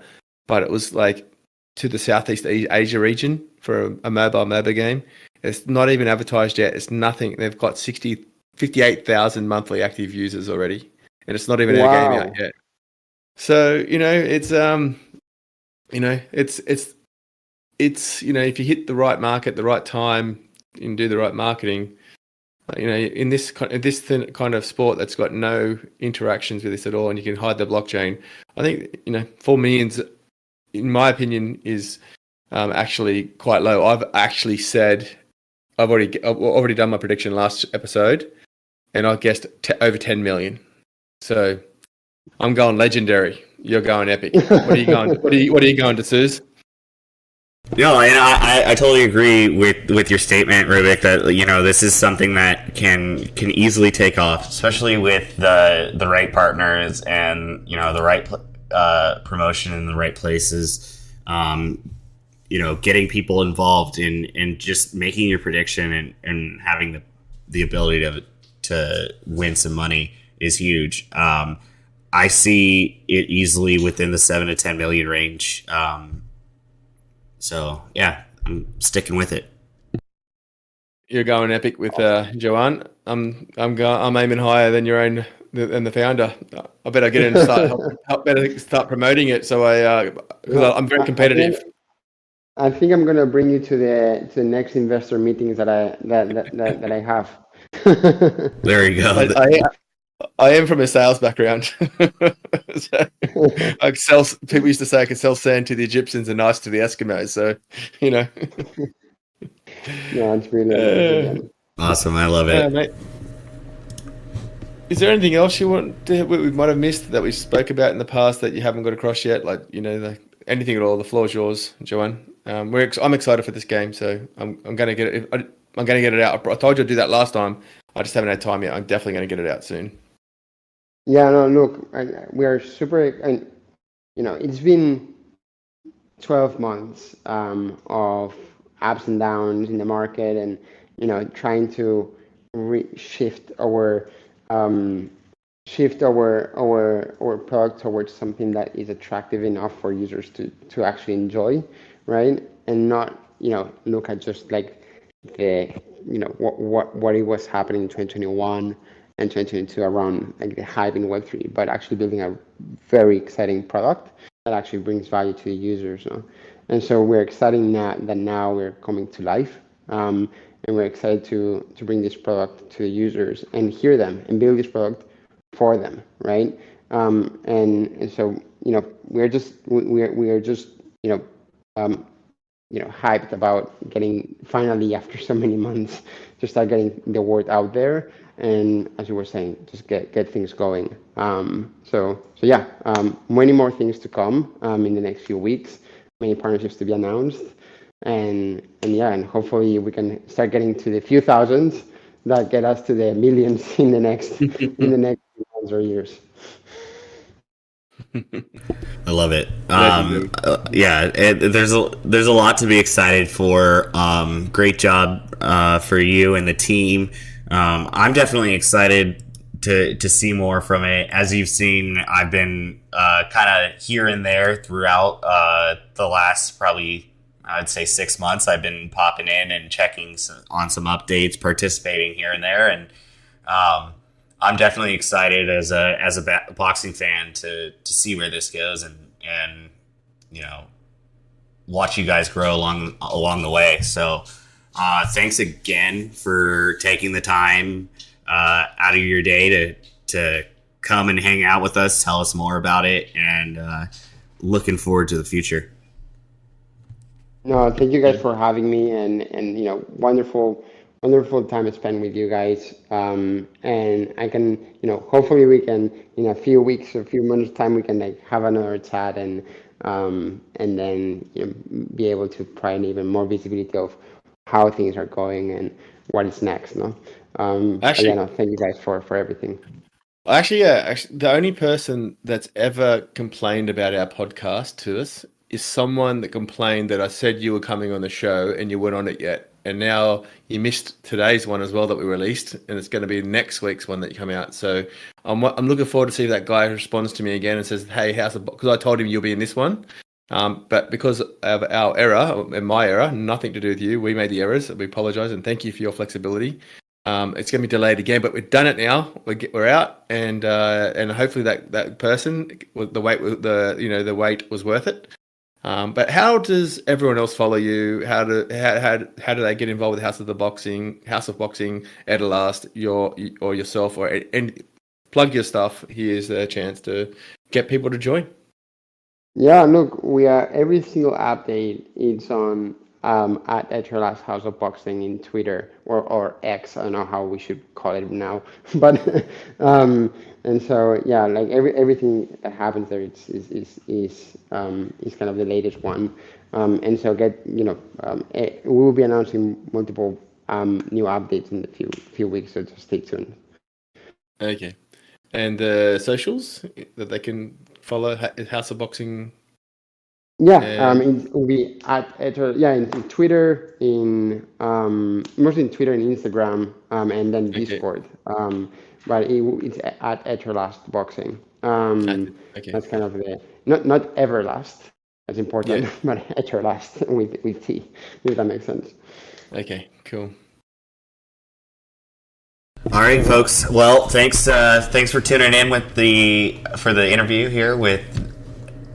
but it was to the Southeast Asia region for a mobile MOBA game. It's not even advertised yet. It's nothing. They've got 58,000 monthly active users already, and it's not even a game out yet. So it's if you hit the right market, the right time, and do the right marketing. In this kind of sport that's got no interactions with this at all, and you can hide the blockchain, I think 4 million, in my opinion, is actually quite low. I've actually said I've already done my prediction last episode, and I guessed over 10 million. So I'm going legendary. You're going epic. What are you going? What are you going to, Suze? No, and I totally agree with your statement, Rubik, that this is something that can easily take off, especially with the right partners and the right promotion in the right places. getting people involved in just making your prediction and having the ability to win some money is huge. I see it easily within the 7 to 10 million range. So yeah, I'm sticking with it. You're going epic with Joanne. I'm aiming higher than your own than the founder. I better get in and start promoting it. So because I'm very competitive. I think I'm gonna bring you to the next investor meetings that I have. There you go. I am from a sales background. So people used to say I could sell sand to the Egyptians and ice to the Eskimos. So, No, it's really awesome. I love it. Mate. Is there anything else you want we might have missed that we spoke about in the past that you haven't got across yet? Like, anything at all? The floor is yours, Joanne. I'm excited for this game, so I'm going to get it. I'm going to get it out. I told you I'd do that last time. I just haven't had time yet. I'm definitely going to get it out soon. Yeah, no, look, we are super, and it's been 12 months of ups and downs in the market, and trying to shift our product towards something that is attractive enough for users to actually enjoy, right? And not look at just like the what it was happening in 2021 and 2022 around like the hype in Web3, but actually building a very exciting product that actually brings value to the users. And so we're excited that now we're coming to life, and we're excited to bring this product to the users and hear them and build this product for them, right? And so we're just hyped about getting finally, after so many months, to start getting the word out there, and as you were saying, just get things going. So yeah, many more things to come in the next few weeks, many partnerships to be announced, and hopefully we can start getting to the few thousands that get us to the millions in the next few months or years. I love it. There's a lot to be excited for. Great job for you and the team. I'm definitely excited to see more from it. As you've seen, I've been kind of here and there throughout the last probably, I'd say, 6 months. I've been popping in and checking on some updates, participating here and there, and I'm definitely excited as a boxing fan to see where this goes and watch you guys grow along the way. So thanks again for taking the time out of your day to come and hang out with us, tell us more about it, and looking forward to the future. No, thank you guys for having me, and wonderful time spent with you guys. And I can, hopefully we can, in a few weeks or a few months time, we can have another chat and then be able to provide even more visibility of how things are going and what is next. Actually, thank you guys for everything. Actually, the only person that's ever complained about our podcast to us is someone that complained that I said you were coming on the show and you weren't on it yet. And now you missed today's one as well that we released, and it's going to be next week's one that you come out. So I'm looking forward to see if that guy responds to me again and says, "Hey, because I told him you'll be in this one." But because of our error and my error, nothing to do with you, we made the errors. We apologize and thank you for your flexibility. It's going to be delayed again, but we've done it now. We're out, and hopefully that person, the wait was worth it. But how does everyone else follow you? How do they get involved with House of Boxing, Edelast, yourself, and plug your stuff? Here's a chance to get people to join. Yeah, look, we are every single update. It's on at Edelast House of Boxing in Twitter or X. I don't know how we should call it now, but and so yeah, like everything that happens there is kind of the latest one, and so we will be announcing multiple new updates in the few weeks, so just stay tuned. Okay, and the socials that they can follow House of Boxing. Yeah, And it will be at yeah, in Twitter, mostly in Twitter and Instagram, and then okay, Discord. But it's at Etherlast Boxing. okay, That's kind of the not Everlast. That's yeah, important, but Etherlast with T, if that makes sense. okay, cool. All right, folks. Well, thanks for tuning in for the interview here with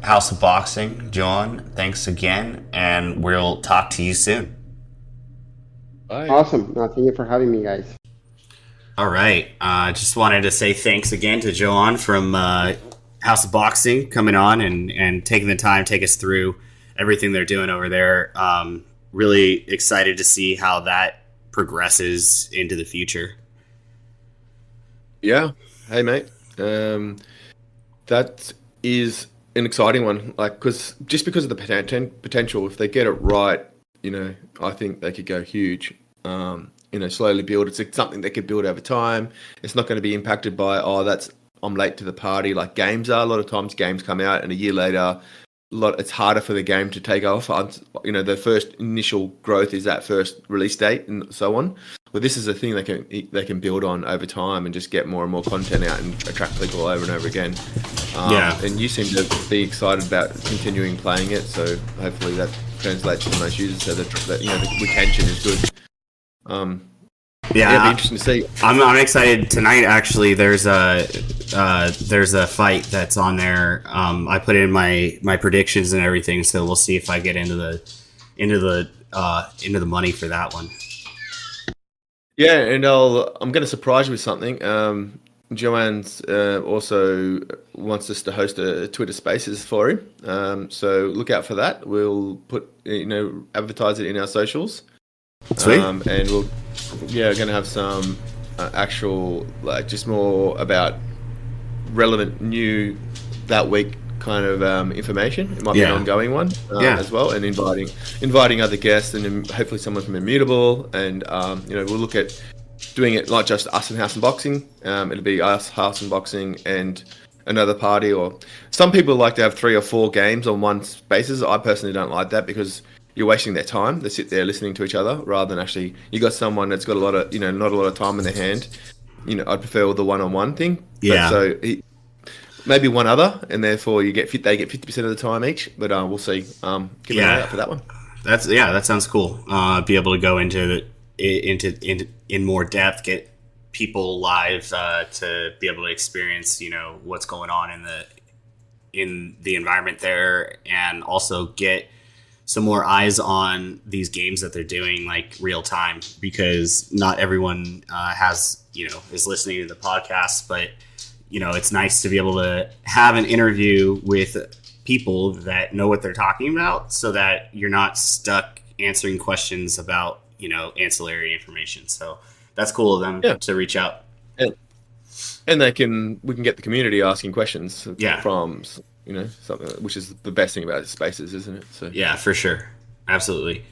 House of Boxing. John, thanks again, and we'll talk to you soon. Bye. Awesome. No, thank you for having me, guys. All right. Just wanted to say thanks again to Joan from House of Boxing coming on and taking the time to take us through everything they're doing over there. Really excited to see how that progresses into the future. Yeah. Hey, mate. That is an exciting one. Like, because of the potential, if they get it right, I think they could go huge. Slowly build. It's something they could build over time. It's not going to be impacted by, I'm late to the party, like games are. A lot of times games come out and a year later, it's harder for the game to take off. The first initial growth is that first release date and so on. But this is a thing they can build on over time and just get more and more content out and attract people over and over again. And you seem to be excited about continuing playing it, so hopefully that translates to most users, so that the retention is good. It'd be interesting to see. I'm excited tonight. Actually, there's a fight that's on there. I put in my predictions and everything, so we'll see if I get into the money for that one. Yeah, and I'm going to surprise you with something. Joanne's also wants us to host a Twitter Spaces for him. So look out for that. We'll advertise it in our socials. Sweet. And we're going to have some actual, just more about relevant new that week kind of information. It might be an ongoing one as well, and inviting other guests and hopefully someone from Immutable, and we'll look at doing it not just us and House and Boxing. It'll be us, House and Boxing, and another party. Or some people like to have 3 or 4 games on one Spaces. I personally don't like that because you're wasting their time. They sit there listening to each other rather than actually you got someone that's got a lot of not a lot of time in their hand. I'd prefer the one-on-one thing. Yeah. But maybe one other, and therefore they get 50% of the time each. But we'll see. Keep an eye out for that one. That sounds cool. Be able to go into in more depth, get people live to be able to experience what's going on in the environment there, and also get some more eyes on these games that they're doing like real time, because not everyone is listening to the podcast, but it's nice to be able to have an interview with people that know what they're talking about, so that you're not stuck answering questions about ancillary information. So that's cool of them to reach out. And we can get the community asking questions from something, which is the best thing about Spaces, isn't it? So yeah, for sure, absolutely.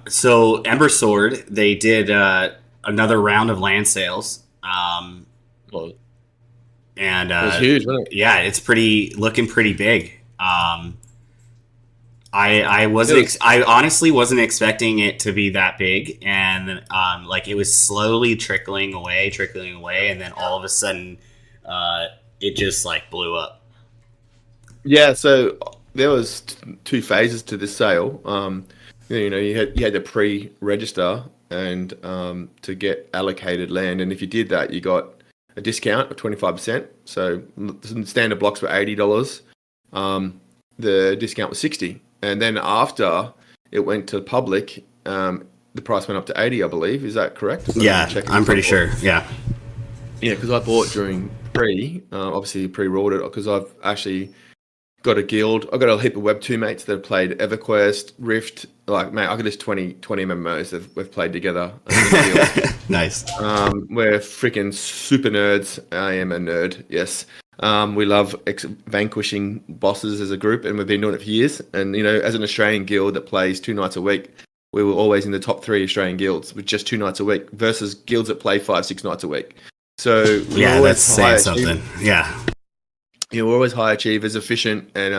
So Ember Sword, they did another round of land sales. And it was huge, wasn't it? Yeah, it's looking pretty big. I honestly wasn't expecting it to be that big, and it was slowly trickling away, and then all of a sudden, it just blew up. Yeah, so there was 2 phases to this sale. You had to pre-register and to get allocated land, and if you did that, you got a discount of 25%. So the standard blocks were $80. The discount was $60, and then after it went to public, the price went up to $80, I believe. Is that correct? Yeah, I'm pretty sure. Yeah. Yeah, because I bought during obviously pre-rolled it, because I've actually got a guild. I've got a heap of Web 2 mates that have played EverQuest, Rift. Mate, I've got this 20 MMOs that we've played together. Nice. We're freaking super nerds. I am a nerd, yes. We love vanquishing bosses as a group, and we've been doing it for years. And, as an Australian guild that plays 2 nights a week, we were always in the top 3 Australian guilds with just 2 nights a week versus guilds that play 5-6 nights a week. So that's saying something. Yeah. We're always high achievers, efficient, and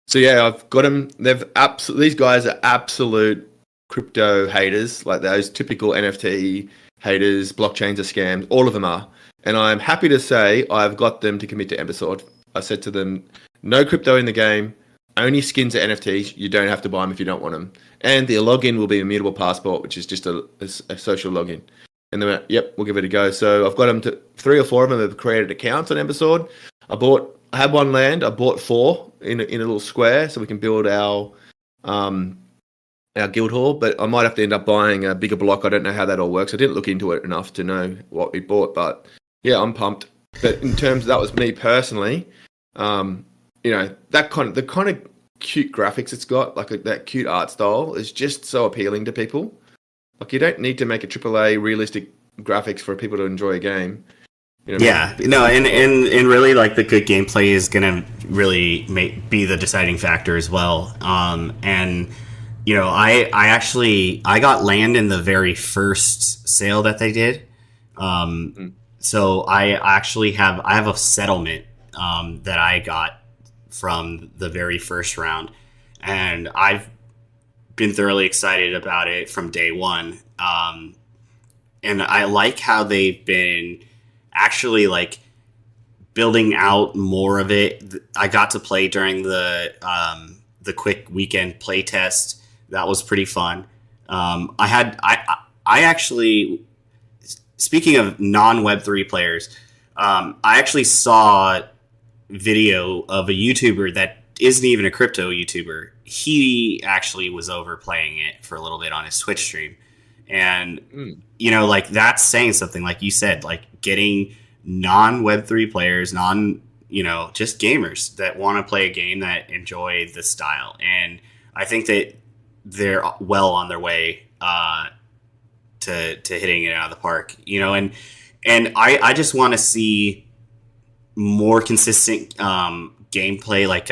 So yeah, I've got them. These guys are absolute crypto haters, like those typical NFT haters. Blockchains are scams. All of them are. And I'm happy to say I've got them to commit to Ember Sword. I said to them, no crypto in the game, only skins are NFTs. You don't have to buy them if you don't want them. And the login will be immutable passport, which is just a social login. And they went, yep, we'll give it a go. So I've got them to 3 or 4 of them have created accounts on Ember Sword. I had one land. I bought 4 in a little square so we can build our guild hall. But I might have to end up buying a bigger block. I don't know how that all works. I didn't look into it enough to know what we bought. But yeah, I'm pumped. But in terms of, that was me personally. The kind of cute graphics it's got, like that cute art style, is just so appealing to people. Like, you don't need to make a AAA realistic graphics for people to enjoy a game. You know yeah, I mean? No, and really, like, the good gameplay is gonna really be the deciding factor as well. And you know, I got land in the very first sale that they did. So I have a settlement that I got from the very first round, and I've been thoroughly excited about it from day one. And I like how they've been actually, like, building out more of it. I got to play during the quick weekend play test. That was pretty fun. I actually, speaking of non-Web3 players, I actually saw video of a YouTuber that isn't even a crypto YouTuber. He actually was over playing it for a little bit on his Twitch stream. And, you know, like, that's saying something, like you said, like, getting non-Web3 players, just gamers that want to play a game that enjoy the style. And I think that they're well on their way to hitting it out of the park, you know, and I just want to see more consistent gameplay, like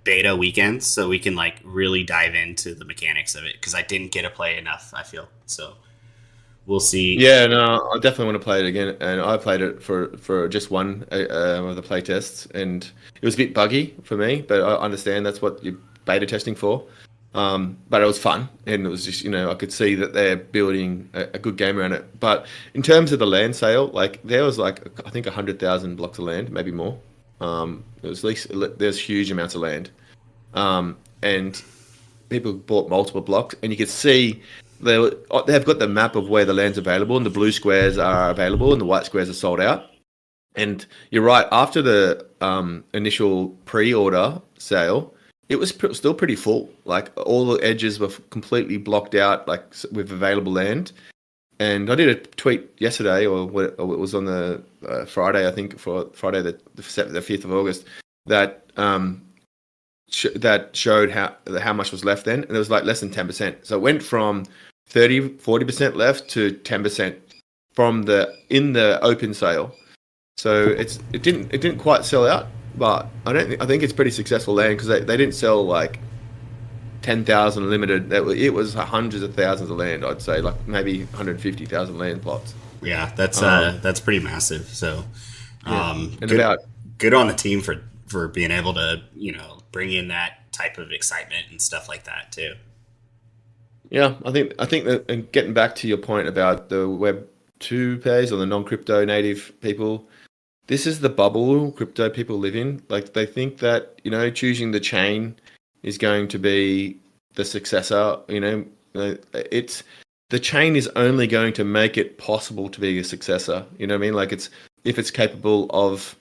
beta weekends, so we can, like, really dive into the mechanics of it, because I didn't get to play enough, I feel. So we'll see. Yeah, no, I definitely want to play it again, and I played it for just one of the play tests, and it was a bit buggy for me, but I understand that's what you're beta testing for. But it was fun, and it was just, you know, I could see that they're building a good game around it. But in terms of the land sale, like, there was, like, I think 100,000 blocks of land, maybe more. It was, at least, there's huge amounts of land, and people bought multiple blocks, and you could see they've got the map of where the land's available, and the blue squares are available, and the white squares are sold out. And you're right, after the initial pre-order sale, it was still pretty full. Like, all the edges were completely blocked out, like, with available land. And I did a tweet yesterday, or it was on the Friday, I think, for Friday the 5th of August, that that showed how much was left then, and it was like less than 10%. So it went from 40% left to 10% in the open sale. So it didn't quite sell out. But I think it's pretty successful land, because they didn't sell like 10,000 limited. It was hundreds of thousands of land. I'd say, like, maybe 150,000 land plots. Yeah, that's pretty massive. So, good on the team for being able to, you know, bring in that type of excitement and stuff like that too. Yeah, I think that, and getting back to your point about the Web 2 players or the non-crypto native people, this is the bubble crypto people live in. Like, they think that, you know, choosing the chain is going to be the successor. You know, the chain is only going to make it possible to be a successor. You know what I mean? Like, if it's capable of,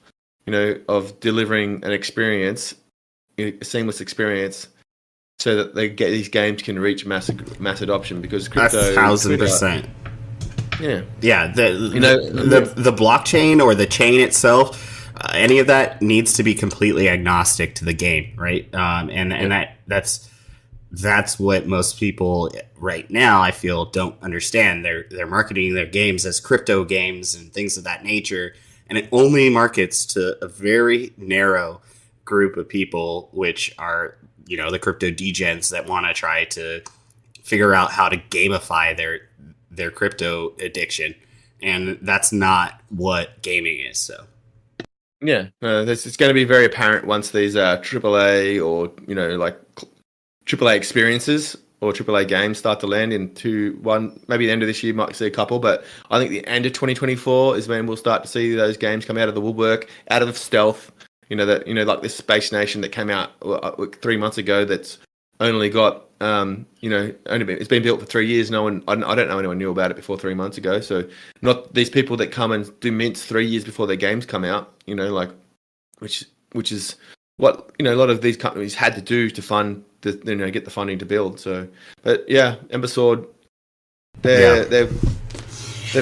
you know, of delivering an experience, a seamless experience, so that these games can reach mass adoption, because crypto, 1,000%. Yeah. The blockchain or the chain itself, any of that needs to be completely agnostic to the game, right? And that's what most people right now, I feel, don't understand. They're marketing their games as crypto games and things of that nature, and it only markets to a very narrow group of people, which are, you know, the crypto degens that want to try to figure out how to gamify their crypto addiction, and that's not what gaming is. So Yeah, it's going to be very apparent once these AAA or like AAA experiences or AAA games start to land into one. Maybe the end of this year might see a couple, but I think the end of 2024 is when we'll start to see those games come out of the woodwork, out of stealth. Like this Space Nation that came out 3 months ago. That's only got it's been built for 3 years. No one, I don't know anyone knew about it before 3 months ago. So not these people that come and do mints 3 years before their games come out. Which is what a lot of these companies had to do to fund get the funding to build. So, but yeah, Ember Sword, they've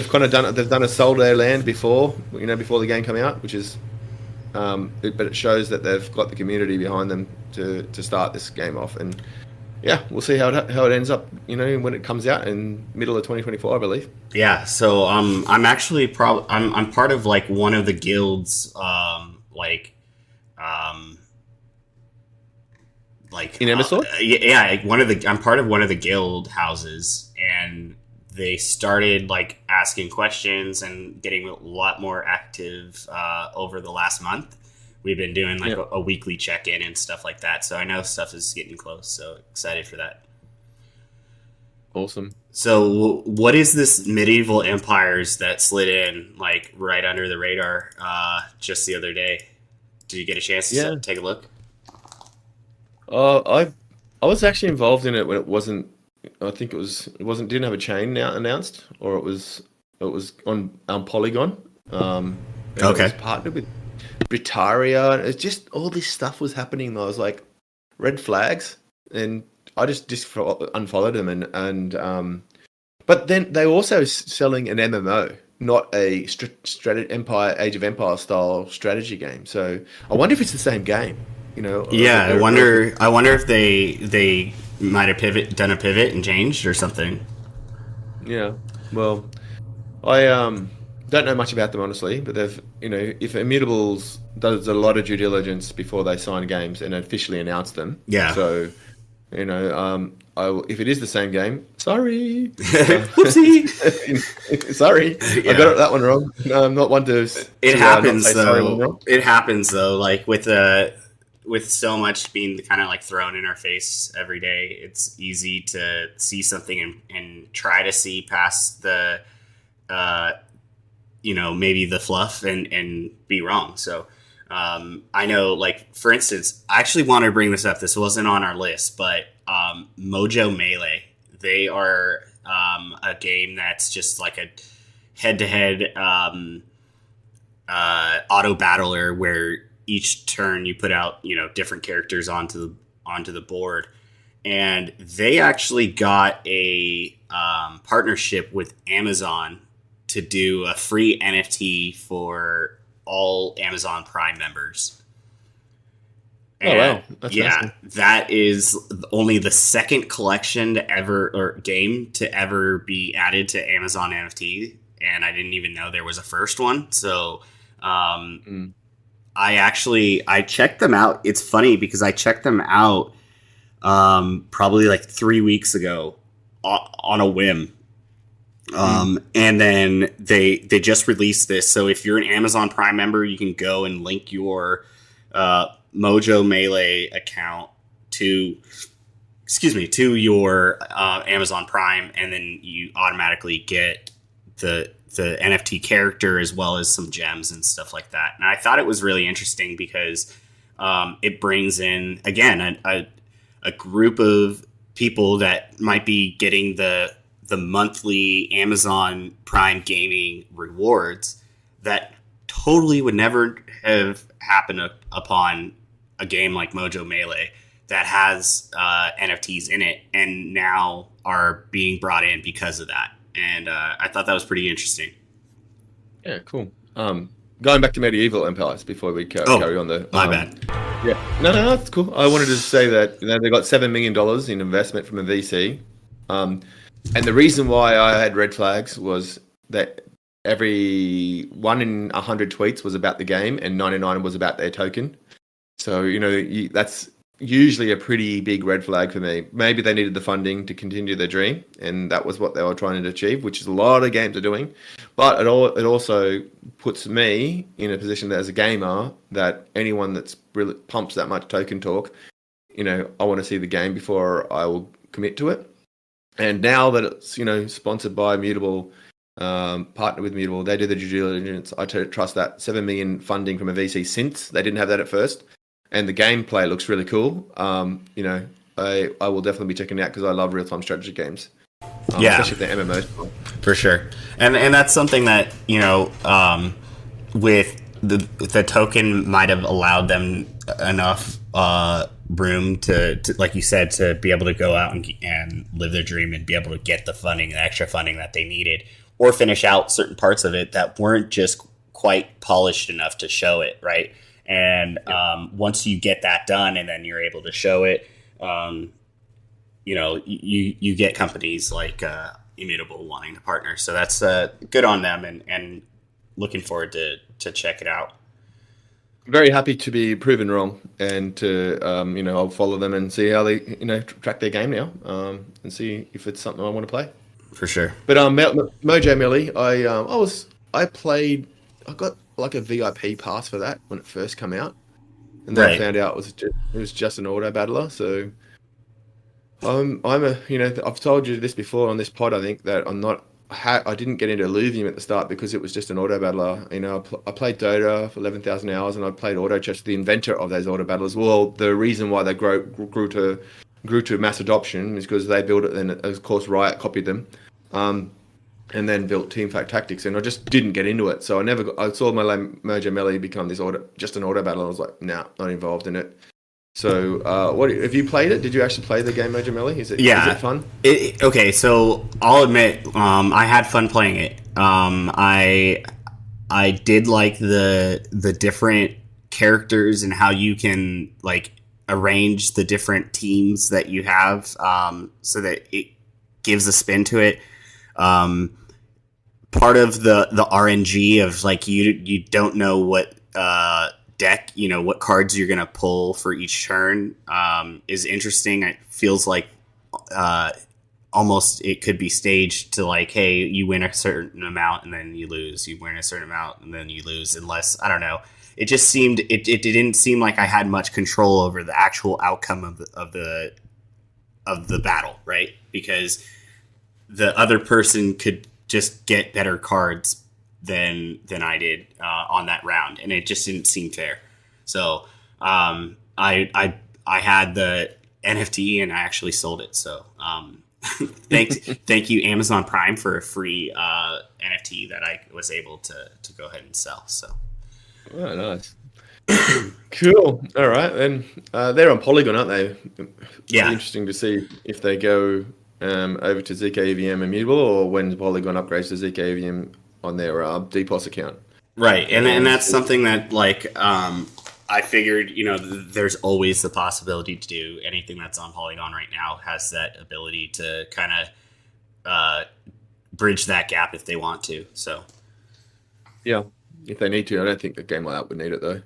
kind of done it. They've done a sold their land before before the game come out, which is but it shows that they've got the community behind them to start this game off. And yeah, we'll see how it ends up when it comes out in middle of 2024, I believe. Yeah, so I'm actually I'm part of like one of the guilds in Ember Sword? I'm part of one of the guild houses, and they started like asking questions and getting a lot more active over the last month. We've been doing like a weekly check-in and stuff like that, so I know stuff is getting close, so excited for that. Awesome. So what is this Medieval Empires that slid in like right under the radar just the other day? Did you get a chance to take a look? I was actually involved in it when it wasn't. I think didn't have a chain now announced, or it was on Polygon. Okay. It was partnered with Britaria. It's just all this stuff was happening. I was like, red flags, and I just unfollowed them. And but then they were also selling an MMO, not a Age of Empires style strategy game. So I wonder if it's the same game. Yeah, I wonder if they might have done a pivot and changed or something. Yeah, well, I don't know much about them honestly, but they've if Immutables does a lot of due diligence before they sign games and officially announce them. Yeah. So if it is the same game, sorry, whoopsie, sorry, yeah. I got that one wrong. No, I'm not one to. It happens though. It happens though. Like with so much being kind of like thrown in our face every day, it's easy to see something and try to see past the, maybe the fluff and be wrong. So I know, like, for instance, I actually want to bring this up. This wasn't on our list, but Mojo Melee, they are a game that's just like a head-to-head auto battler where each turn you put out, different characters onto the board. And they actually got a partnership with Amazon to do a free NFT for all Amazon Prime members. And wow. That's awesome. That is only the second collection game to ever be added to Amazon NFT. And I didn't even know there was a first one. So, I checked them out. It's funny because I checked them out probably like 3 weeks ago on a whim. And then they just released this. So if you're an Amazon Prime member, you can go and link your Mojo Melee account to your Amazon Prime, and then you automatically get the NFT character as well as some gems and stuff like that. And I thought it was really interesting because it brings in, again, a group of people that might be getting the monthly Amazon Prime gaming rewards that totally would never have happened upon a game like Mojo Melee that has NFTs in it, and now are being brought in because of that. And I thought that was pretty interesting. Yeah, cool. Going back to Medieval Empires before we carry on. My bad. Yeah, no, that's cool. I wanted to say that they got $7 million in investment from a VC, and the reason why I had red flags was that every 1 in 100 tweets was about the game, and 99 was about their token. So that's usually a pretty big red flag for me. Maybe they needed the funding to continue their dream, and that was what they were trying to achieve, which is a lot of games are doing. But it also puts me in a position that as a gamer, that anyone that's really pumps that much token talk, I want to see the game before I will commit to it. And now that it's sponsored by Mutable, partnered with Mutable, they do the due diligence. I trust that 7 million funding from a VC since they didn't have that at first. And the gameplay looks really cool. I will definitely be checking it out because I love real-time strategy games. Especially if they're MMOs. For sure. And that's something that, with the token might have allowed them enough room to, like you said, to be able to go out and live their dream and be able to get the funding, the extra funding that they needed, or finish out certain parts of it that weren't just quite polished enough to show it, right? And once you get that done and then you're able to show it, you get companies like Immutable wanting to partner. So that's good on them, and looking forward to check it out. Very happy to be proven wrong, and to I'll follow them and see how they track their game now, and see if it's something I want to play. For sure. But Mojo Melee, I got like a VIP pass for that when it first came out, and then I found out it was just an auto battler. So I've told you this before on this pod. I think that I didn't get into Illuvium at the start because it was just an auto battler. I played Dota for 11,000 hours, and I played Auto Chess, the inventor of those auto battlers. Well, the reason why they grew to mass adoption is because they built it, and of course Riot copied them. And then built Teamfight Tactics, and I just didn't get into it. So I saw my Mojo Melee become just an auto battle, and I was like, nah, not involved in it. So, what have you played it? Did you actually play the game Mojo Melee? Is it fun? Okay, so I'll admit, I had fun playing it. I did like the different characters and how you can like arrange the different teams that you have, so that it gives a spin to it. Part of the RNG of like you don't know what deck, what cards you're gonna pull for each turn, is interesting. It feels like almost it could be staged to like, hey, you win a certain amount and then you lose. You win a certain amount and then you lose. Unless, I don't know. It just seemed it didn't seem like I had much control over the actual outcome of the battle, right? Because the other person could just get better cards than I did on that round, and it just didn't seem fair. So I had the NFT and I actually sold it. So thank you Amazon Prime for a free NFT that I was able to go ahead and sell. So nice. Cool. All right, then they're on Polygon, aren't they? Yeah. Interesting to see if they go over to ZKEVM Immutable, or when Polygon upgrades to ZKEVM on their DPoS account. Right, and that's something that like I figured, there's always the possibility to do anything that's on Polygon right now has that ability to kind of bridge that gap if they want to. So yeah, if they need to. I don't think a game like that would need it though.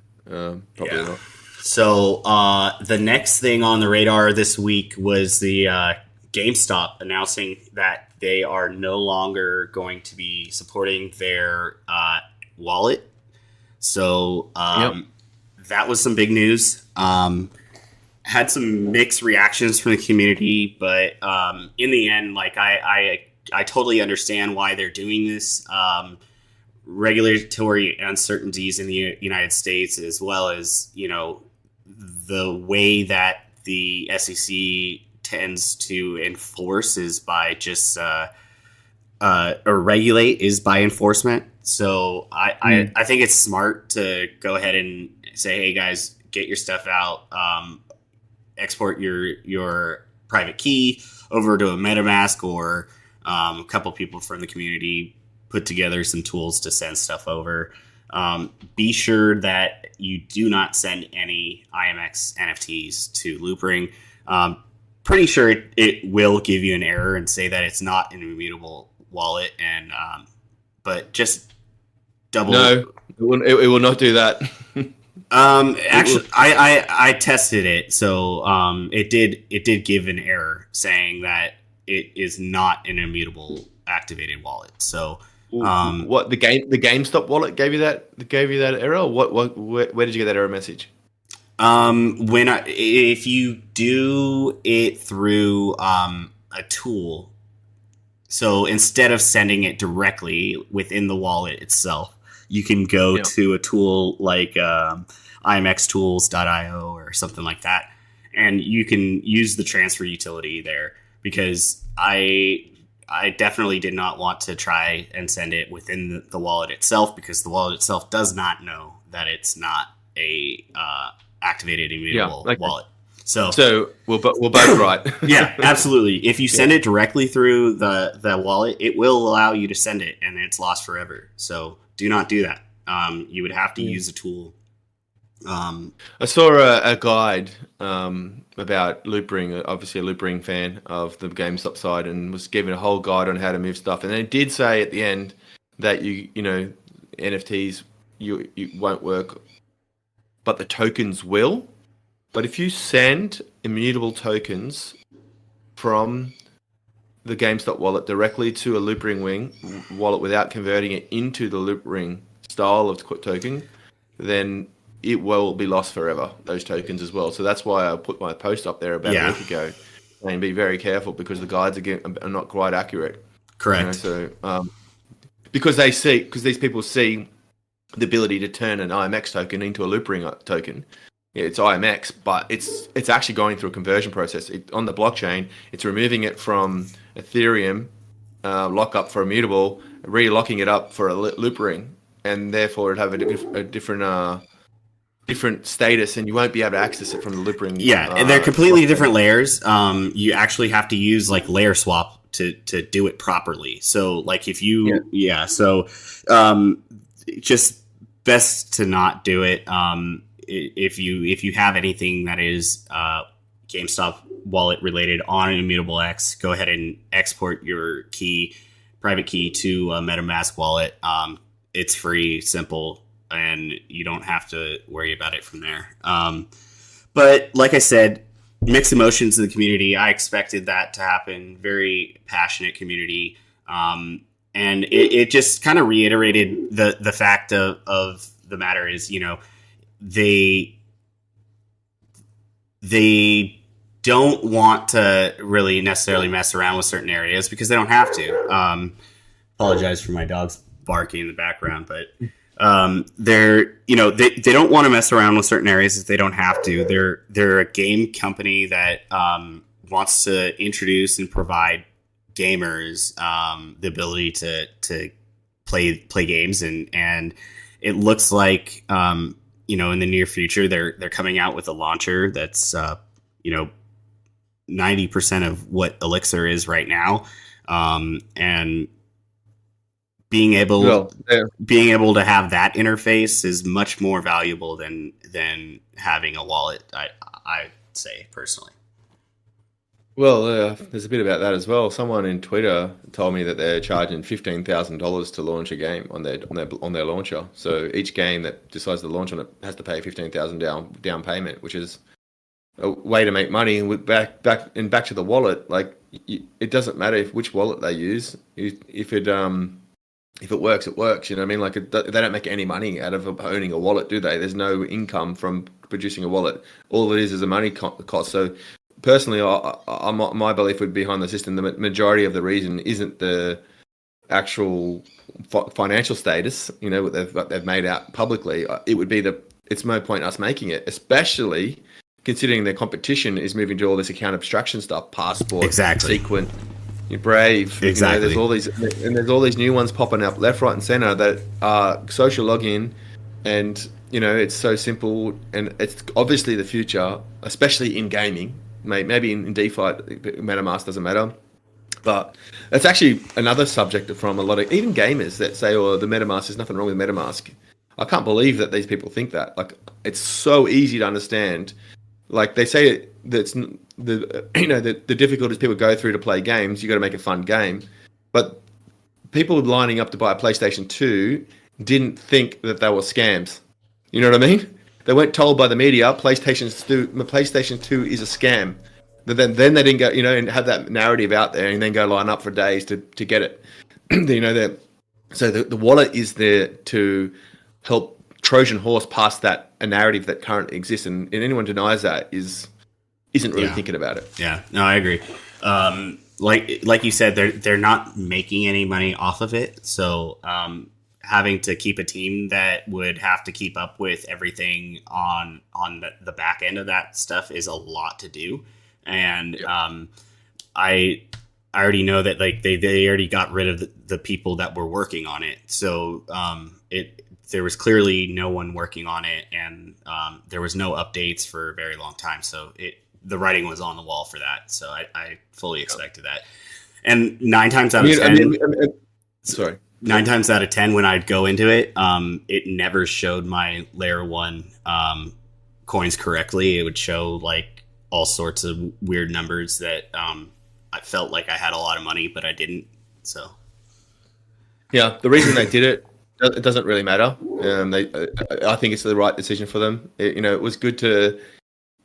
Probably not. So the next thing on the radar this week was the GameStop announcing that they are no longer going to be supporting their wallet. So that was some big news. Had some mixed reactions from the community, but in the end, like I totally understand why they're doing this. Regulatory uncertainties in the United States, as well as the way that the SEC tends to enforce is by just or regulate is by enforcement. So I think it's smart to go ahead and say, hey guys, get your stuff out, export your private key over to a MetaMask, or a couple people from the community put together some tools to send stuff over. Be sure that you do not send any IMX NFTs to Loopring. Pretty sure it will give you an error and say that it's not an immutable wallet, and but just double. No, it will not do that. Actually, I tested it, so it did give an error saying that it is not an immutable activated wallet. So, what the GameStop wallet gave you that error? Or where did you get that error message? If you do it through a tool, so instead of sending it directly within the wallet itself, you can go to a tool like imxtools.io or something like that, and you can use the transfer utility there, because I definitely did not want to try and send it within the wallet itself, because the wallet itself does not know that it's not a activated immutable wallet. So we're both right. Yeah, absolutely. If you send it directly through the wallet, it will allow you to send it, and it's lost forever. So do not do that. You would have to use a tool. I saw a guide about loop ring, obviously a loop ring fan of the GameStop side, and was given a whole guide on how to move stuff. And it did say at the end that you know NFTs you won't work, but the tokens will. But if you send immutable tokens from the GameStop wallet directly to a loop ring wallet without converting it into the loop ring style of token, then it will be lost forever, those tokens as well. So that's why I put my post up there about a week ago, and be very careful, because the guides are not quite accurate. Correct. You know, so because these people see the ability to turn an IMX token into a loop ring token. Yeah, it's IMX, but it's actually going through a conversion process on the blockchain. It's removing it from Ethereum lockup for immutable, relocking it up for a loop ring, and therefore it'd have a different status, and you won't be able to access it from the loop ring. Yeah, and they're completely different layers. You actually have to use like layer swap to do it properly. So like if you just best to not do it. If you have anything that is GameStop wallet related on an Immutable X, go ahead and export your private key to a MetaMask wallet. It's free, simple, and you don't have to worry about it from there. But like I said, mixed emotions in the community. I expected that to happen. Very passionate community. And it just kind of reiterated the fact of the matter is, they don't want to really necessarily mess around with certain areas because they don't have to. Apologize for my dogs barking in the background, but they don't want to mess around with certain areas if they don't have to. They're a game company that wants to introduce and provide gamers the ability to play games, and it looks like in the near future they're coming out with a launcher that's 90% of what Elixir is right now, and being able to have that interface is much more valuable than having a wallet. I'd say personally. Well, there's a bit about that as well. Someone in Twitter told me that they're charging $15,000 to launch a game on their launcher. So each game that decides to launch on it has to pay $15,000 down payment, which is a way to make money. And back to the wallet, like it doesn't matter which wallet they use. If it works, it works. You know what I mean? Like they don't make any money out of owning a wallet, do they? There's no income from producing a wallet. All it is a money cost. So personally, my belief would be behind the system. The majority of the reason isn't the actual financial status, what they've made out publicly. It would be it's no point us making it, especially considering their competition is moving to all this account abstraction stuff, Passport, Sequent, Brave. Exactly. There's all these new ones popping up left, right, and center that are social login, and it's so simple, and it's obviously the future, especially in gaming. Maybe in DeFi, MetaMask doesn't matter. But it's actually another subject from a lot of even gamers that say, the MetaMask, there's nothing wrong with MetaMask. I can't believe that these people think that. Like, it's so easy to understand. Like, they say that's the difficulties people go through to play games. You got to make a fun game. But people lining up to buy a PlayStation 2 didn't think that they were scams. You know what I mean? they weren't told by the media PlayStation 2 is a scam. Then they didn't go, and have that narrative out there, and then go line up for days to get it. That. So the wallet is there to help Trojan horse past a narrative that currently exists, and anyone denies that isn't really thinking about it. Yeah, no, I agree. Like you said, they're not making any money off of it, so having to keep a team that would have to keep up with everything on the back end of that stuff is a lot to do, and I already know that like they already got rid of the people that were working on it, so there was clearly no one working on it, and there was no updates for a very long time, so the writing was on the wall for that, so I fully expected that. And 9 times out of 10, sorry. 9 times out of 10, when I'd go into it, it never showed my layer 1 coins correctly. It would show like all sorts of weird numbers that I felt like I had a lot of money, but I didn't. So, yeah, the reason they did it doesn't really matter. I think it's the right decision for them. It was good to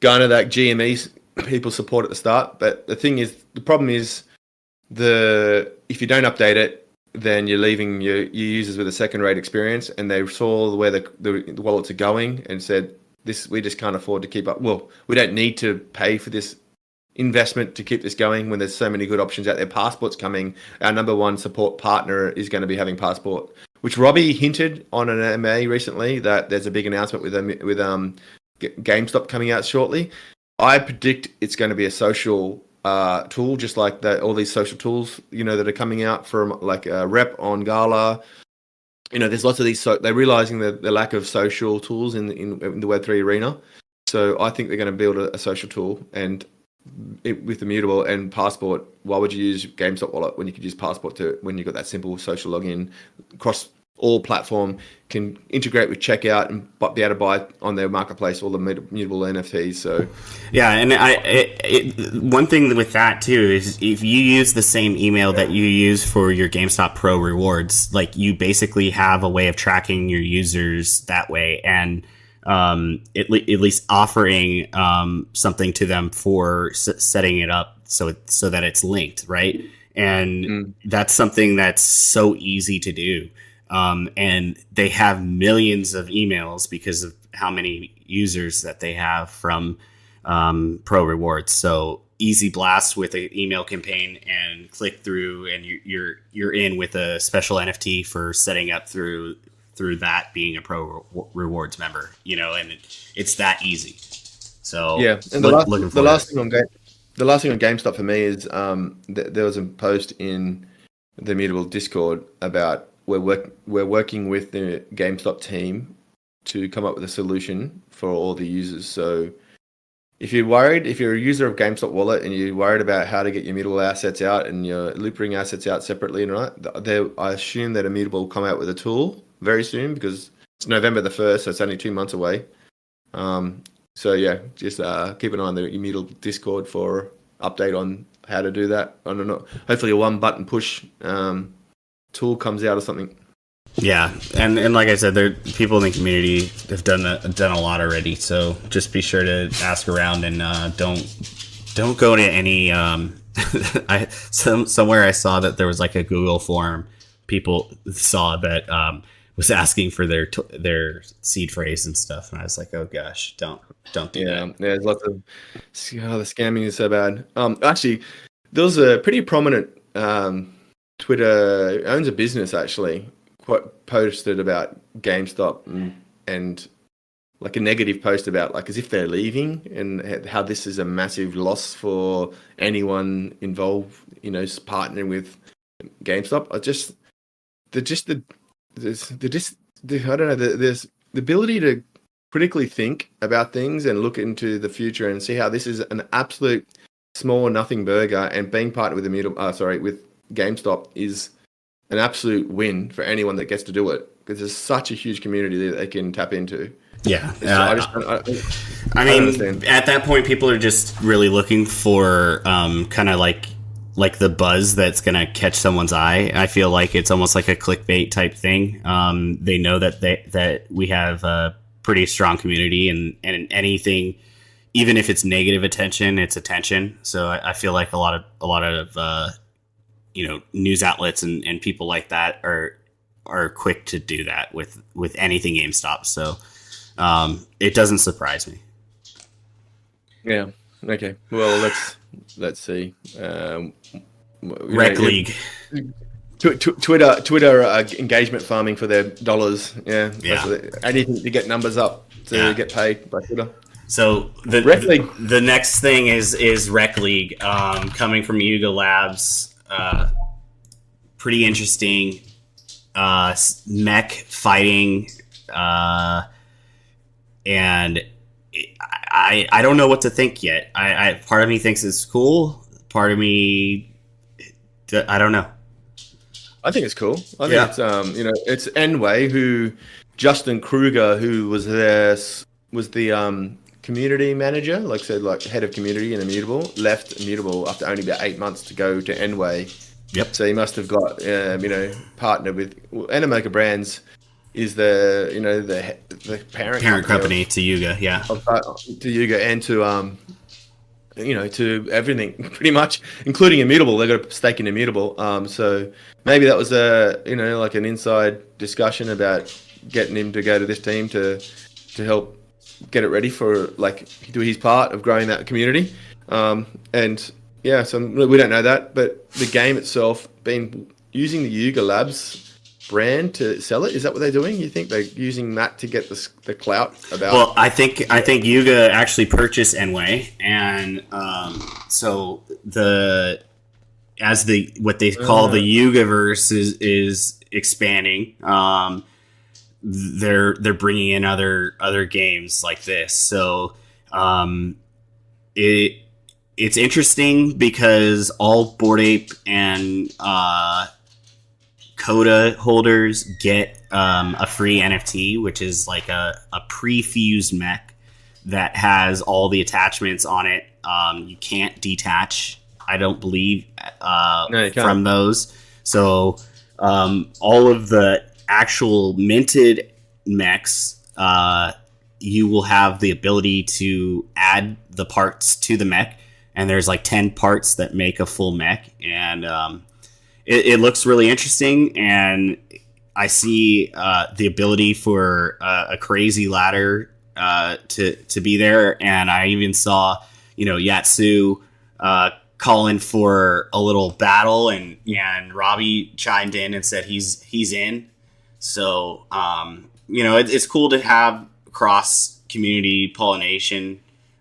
garner that GME people support at the start, but the problem is if you don't update it, then you're leaving your users with a second-rate experience, and they saw where the wallets are going and said, we just can't afford to keep up. Well, we don't need to pay for this investment to keep this going when there's so many good options out there. Passport's coming. Our number one support partner is going to be having Passport, which Robbie hinted on an MA recently that there's a big announcement with GameStop coming out shortly. I predict it's going to be a social tool, just like all these social tools, that are coming out from like Rep on Gala. There's lots of these. So they're realizing the lack of social tools in the Web3 arena. So I think they're going to build a social tool, and with Immutable and Passport, why would you use GameStop Wallet when you could use Passport when you've got that simple social login across all platform, can integrate with checkout and be able to buy on their marketplace all the mutable NFTs. So, yeah, and one thing with that too is if you use the same email that you use for your GameStop Pro rewards, like you basically have a way of tracking your users that way, and at least offering something to them for setting it up so that it's linked, right? And that's something that's so easy to do. And they have millions of emails because of how many users that they have from Pro Rewards. So easy blast with an email campaign and click through, and you're in with a special NFT for setting up through that being a Pro Rewards member, and it's that easy. So yeah, and the last thing on GameStop for me is there was a post in the Immutable Discord about we're working with the GameStop team to come up with a solution for all the users. So if you're a user of GameStop Wallet and you're worried about how to get your Immutable assets out and your Loopring assets out separately, I assume that Immutable will come out with a tool very soon, because it's November the 1st, so it's only 2 months away. So yeah, just keep an eye on the Immutable Discord for update on how to do that. I don't know. Hopefully a one button push tool comes out or something. Yeah, and like I said, people in the community have done a lot already. So just be sure to ask around, and don't go to any. Somewhere I saw that there was like a Google form people saw that was asking for their seed phrase and stuff, and I was like, oh gosh, don't do that. Yeah, there's lots of the scamming is so bad. Actually, there was a pretty prominent Twitter owns a business actually posted about GameStop and like a negative post about like as if they're leaving and how this is a massive loss for anyone involved, partnering with GameStop. I don't know, there's the ability to critically think about things and look into the future and see how this is an absolute small nothing burger, and being partnered with GameStop is an absolute win for anyone that gets to do it, because there's such a huge community that they can tap into. Yeah. I mean, at that point, people are just really looking for kind of like the buzz that's going to catch someone's eye. I feel like it's almost like a clickbait type thing. They know that we have pretty strong community, and anything, even if it's negative attention, it's attention. So I feel like a lot of news outlets and people like that are quick to do that with anything GameStop. So it doesn't surprise me. Yeah. Okay. Well, let's see. Rec League. Twitter engagement farming for their dollars. Yeah. Yeah. Anything to get numbers up to get paid by Twitter. So the next thing is Rec League, coming from Yuga Labs. Pretty interesting mech fighting, and I don't know what to think yet. I part of me thinks it's cool. Part of me, I don't know. I think it's cool. I think it's Enway, who Justin Kruger, who was the community manager, like I said, like head of community in Immutable, left Immutable after only about 8 months to go to Enway. Yep. So he must have got partnered with Animaker Brands is the parent company to Yuga, yeah, to Yuga and to to everything pretty much, including Immutable. They got a stake in Immutable. So maybe that was like an inside discussion about getting him to go to this team to help get it ready for, like, do his part of growing that community. So we don't know that, but the game itself, been using the Yuga Labs brand to sell it. Is that what they're doing? You think they're using that to get the clout about? Well, I think Yuga actually purchased Enway, and so what they call the Yugaverse is expanding. They're bringing in other games like this. So it's interesting because all Bored Ape and Coda holders get a free NFT, which is like a pre-fused mech that has all the attachments on it. You can't detach, I don't believe, from those. So all of the actual minted mechs, you will have the ability to add the parts to the mech, and there's like 10 parts that make a full mech, and it looks really interesting, and I see the ability for a crazy ladder to be there, and I even saw Yatsu calling for a little battle, and Robbie chimed in and said he's in. So it's cool to have cross community pollination.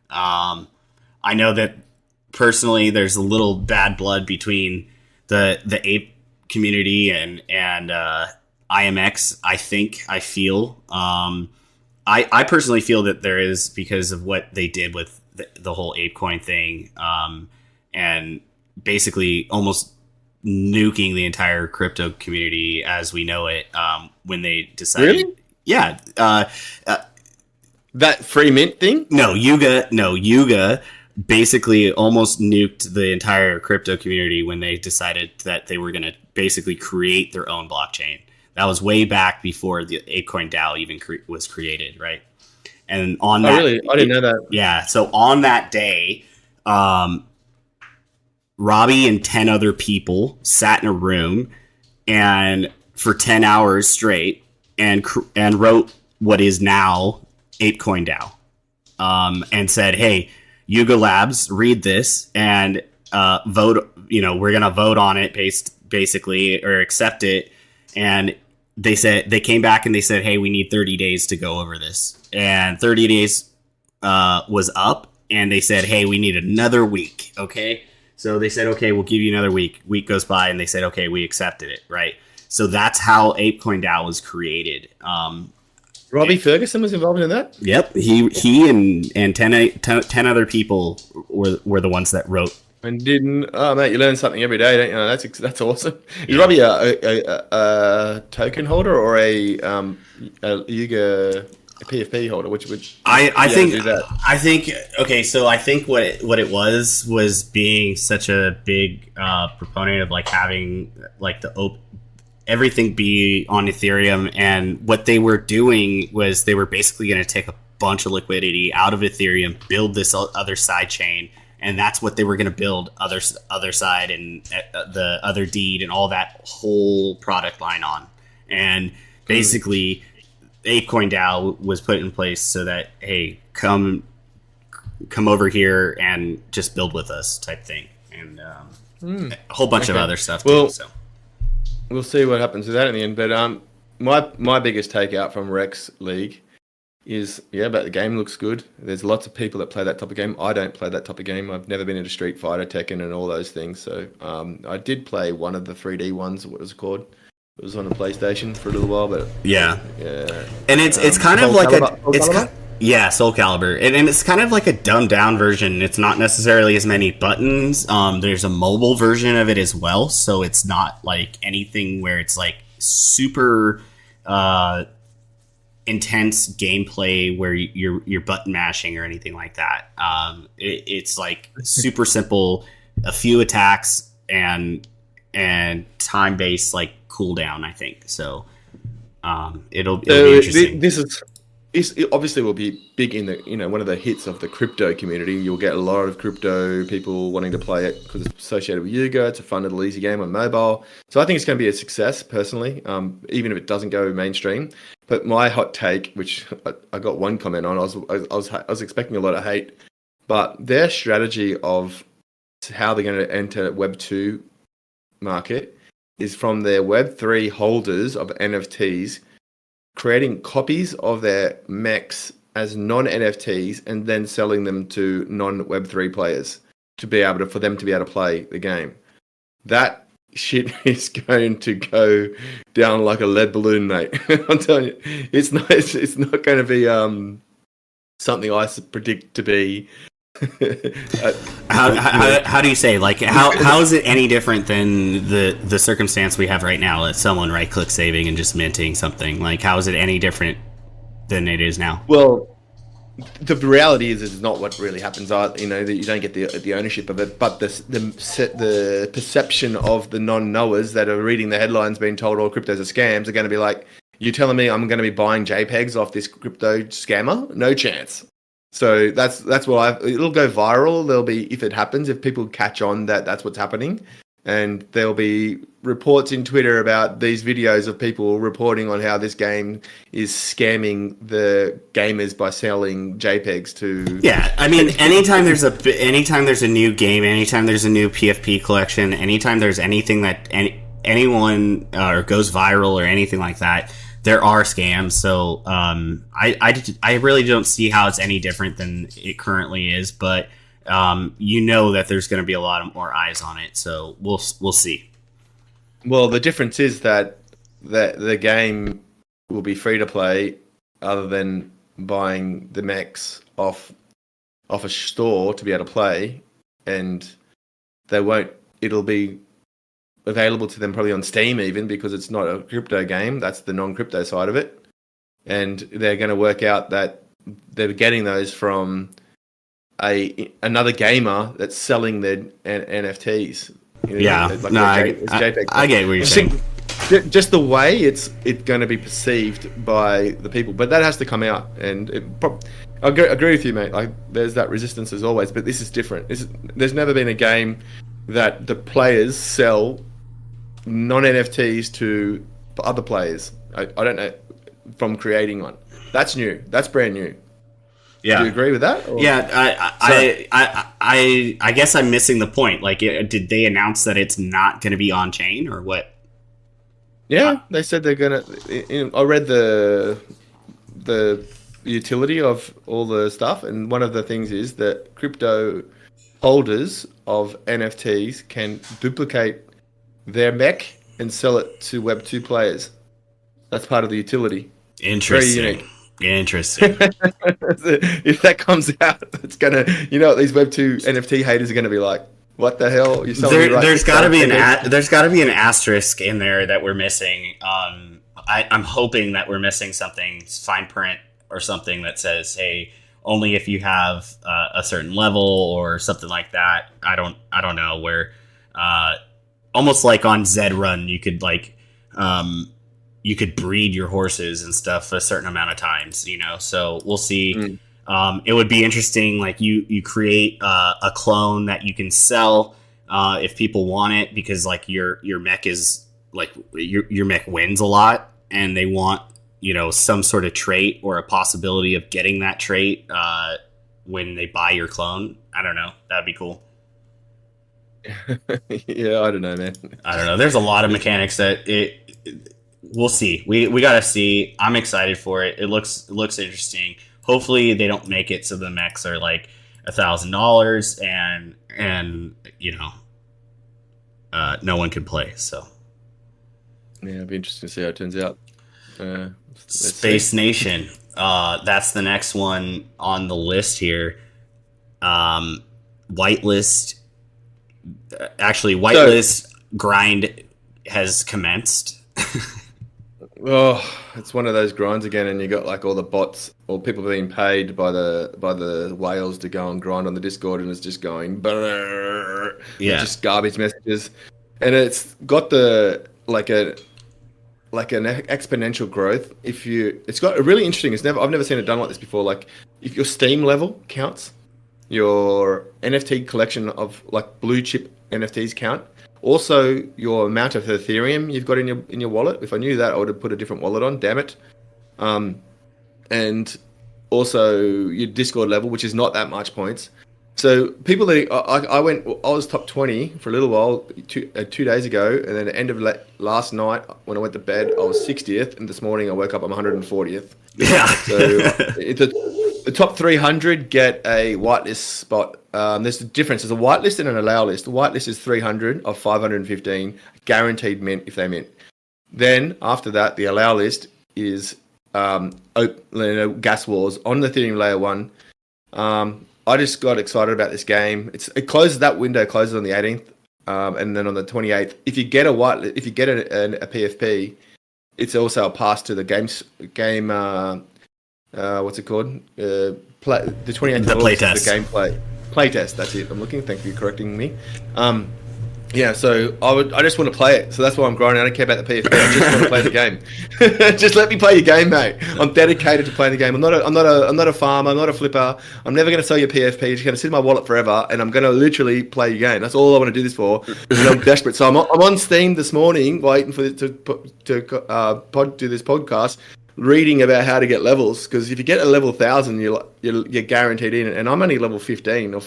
I know that personally there's a little bad blood between the ape community and IMX. I feel I personally feel that there is, because of what they did with the whole ApeCoin thing, and basically almost nuking the entire crypto community as we know it, when they decided. Really? Yeah. That free mint thing? No, Yuga basically almost nuked the entire crypto community when they decided that they were going to basically create their own blockchain. That was way back before the ApeCoin DAO even was created, right? And on that, really? I didn't know that. Yeah. So on that day, Robbie and 10 other people sat in a room and for 10 hours straight and wrote what is now ApeCoin DAO, and said, "Hey, Yuga Labs, read this and vote. We're gonna vote on it basically, or accept it." And they came back and they said, "Hey, we need 30 days to go over this." And 30 days was up, and they said, "Hey, we need another week." Okay, so they said, "Okay, we'll give you another week." Week goes by, and they said, "Okay, we accepted it." Right. So that's how ApeCoin DAO was created. Robbie Ferguson was involved in that? Yep, he and 10 other people were the ones that wrote. And didn't mate, you learn something every day, don't you? That's awesome. Is Robbie a token holder or a Yuga PFP holder? Which I think okay. So I think what it was being such a big proponent of like having like the everything be on Ethereum. And what they were doing was they were basically going to take a bunch of liquidity out of Ethereum, build this other side chain, and that's what they were going to build other side and the other deed and all that whole product line on. And basically, ApeCoin DAO was put in place so that, hey, come over here and just build with us type thing, and a whole bunch of other stuff too. So we'll see what happens with that in the end. But my biggest takeout from Rex League is, but the game looks good. There's lots of people that play that type of game. I don't play that type of game. I've never been into Street Fighter, Tekken, and all those things. So I did play one of the 3D ones. What was it called? It was on the PlayStation for a little while, but yeah. And it's kind of like Soul Calibur, and it's kind of like a dumbed down version. It's not necessarily as many buttons. There's a mobile version of it as well, so it's not like anything where it's like super intense gameplay where you're button mashing or anything like that. It's like super simple, a few attacks and time based like cooldown, I think. So it'll be interesting. It obviously will be big in the one of the hits of the crypto community. You'll get a lot of crypto people wanting to play it because it's associated with Yuga. It's a fun little easy game on mobile. So I think it's going to be a success personally, even if it doesn't go mainstream. But my hot take, which I got one comment on, I was expecting a lot of hate, but their strategy of how they're going to enter Web 2 market is from their Web 3 holders of NFTs creating copies of their mechs as non-NFTs and then selling them to non-Web3 players for them to be able to play the game. That shit is going to go down like a lead balloon, mate. I'm telling you, it's not going to be something I predict to be. How do you say, like, how is it any different than the circumstance we have right now that someone right click saving and just minting something? Like, how is it any different than it is now? Well, the reality is it's not what really happens. That you don't get the ownership of it, but the perception of the non-knowers that are reading the headlines being told all cryptos are scams are going to be like, you telling me I'm going to be buying JPEGs off this crypto scammer? No chance. So that's what it'll go viral. There'll be, if it happens, if people catch on that's what's happening, and there'll be reports in Twitter about these videos of people reporting on how this game is scamming the gamers by selling JPEGs to. Yeah, I mean, anytime there's a new game, anytime there's a new PFP collection, anytime there's anything that anyone or goes viral or anything like that, there are scams. So I really don't see how it's any different than it currently is, but that there's going to be a lot more eyes on it. So we'll see. Well, the difference is that the game will be free to play, other than buying the mechs off a store to be able to play, and it'll be available to them probably on Steam even, because it's not a crypto game. That's the non-crypto side of it. And they're going to work out that they're getting those from another gamer that's selling their NFTs. I get what you're saying. Just the way it's going to be perceived by the people. But that has to come out. And I agree with you, mate. Like, there's that resistance as always, but this is different. There's never been a game that the players sell non-NFTs to other players. I don't know, from creating one. That's new. That's brand new. Yeah. Do you agree with that? Or? Yeah, I guess I'm missing the point. Like, did they announce that it's not going to be on chain or what? Yeah, they said they're gonna. I read the utility of all the stuff, and one of the things is that crypto holders of NFTs can duplicate their mech and sell it to Web 2 players. That's part of the utility. Interesting. Very unique. Interesting. If that comes out, it's gonna. What these Web 2 NFT haters are gonna be like. What the hell? There's got to be an asterisk in there that we're missing. I'm hoping that we're missing something, fine print or something that says, "Hey, only if you have a certain level," or something like that. I don't know, where almost like on Zed Run, you could like you could breed your horses and stuff a certain amount of times, so we'll see. It would be interesting, like you create a clone that you can sell if people want it, because like your mech is like your mech wins a lot and they want some sort of trait or a possibility of getting that trait when they buy your clone. I don't know, that'd be cool. Yeah, I don't know, man. I don't know, there's a lot of mechanics that we'll see. We gotta see. I'm excited for it. It looks interesting. Hopefully they don't make it so the mechs are like $1,000 and no one can play. So yeah, it'll be interesting to see how it turns out. Space Nation. That's the next one on the list here. Whitelist. Actually, whitelist grind has commenced. Oh, it's one of those grinds again, and you got like all the bots or people being paid by the whales to go and grind on the Discord, and it's just going just garbage messages, and it's got the like an exponential growth. It's got a really interesting. I've never seen it done like this before. Like if your Steam level counts, your NFT collection of like blue chip NFTs count. Also, your amount of Ethereum you've got in your wallet. If I knew that, I would have put a different wallet on. Damn it. And also your Discord level, which is not that much points. So people that I was top 20 for a little while 2 days ago, and then at the end of last night when I went to bed, I was 60th, and this morning I woke up I'm 140th. Yeah. So the top 300 get a whitelist spot. There's a difference. There's a whitelist and an allow list. The whitelist is 300 of 515, guaranteed mint if they mint. Then after that, the allow list is gas wars on the Ethereum layer 1. I just got excited about this game. It closes, that window closes on the 18th, and then on the 28th, if you get a PFP, it's also a pass to the game. What's it called? The 28th. The playtest. The gameplay playtest. That's it. I'm looking. Thank you for correcting me. Yeah, so I just want to play it. So that's why I'm grinding. I don't care about the PFP. I just want to play the game. Just let me play your game, mate. I'm dedicated to playing the game. I'm not a farmer. I'm not a flipper. I'm never going to sell your PFP. You're just going to sit in my wallet forever, and I'm going to literally play your game. That's all I want to do this for. And I'm desperate. So I'm on Steam this morning, waiting for it to do this podcast, reading about how to get levels. Because if you get a level 1,000, you're guaranteed in. And I'm only level 15 or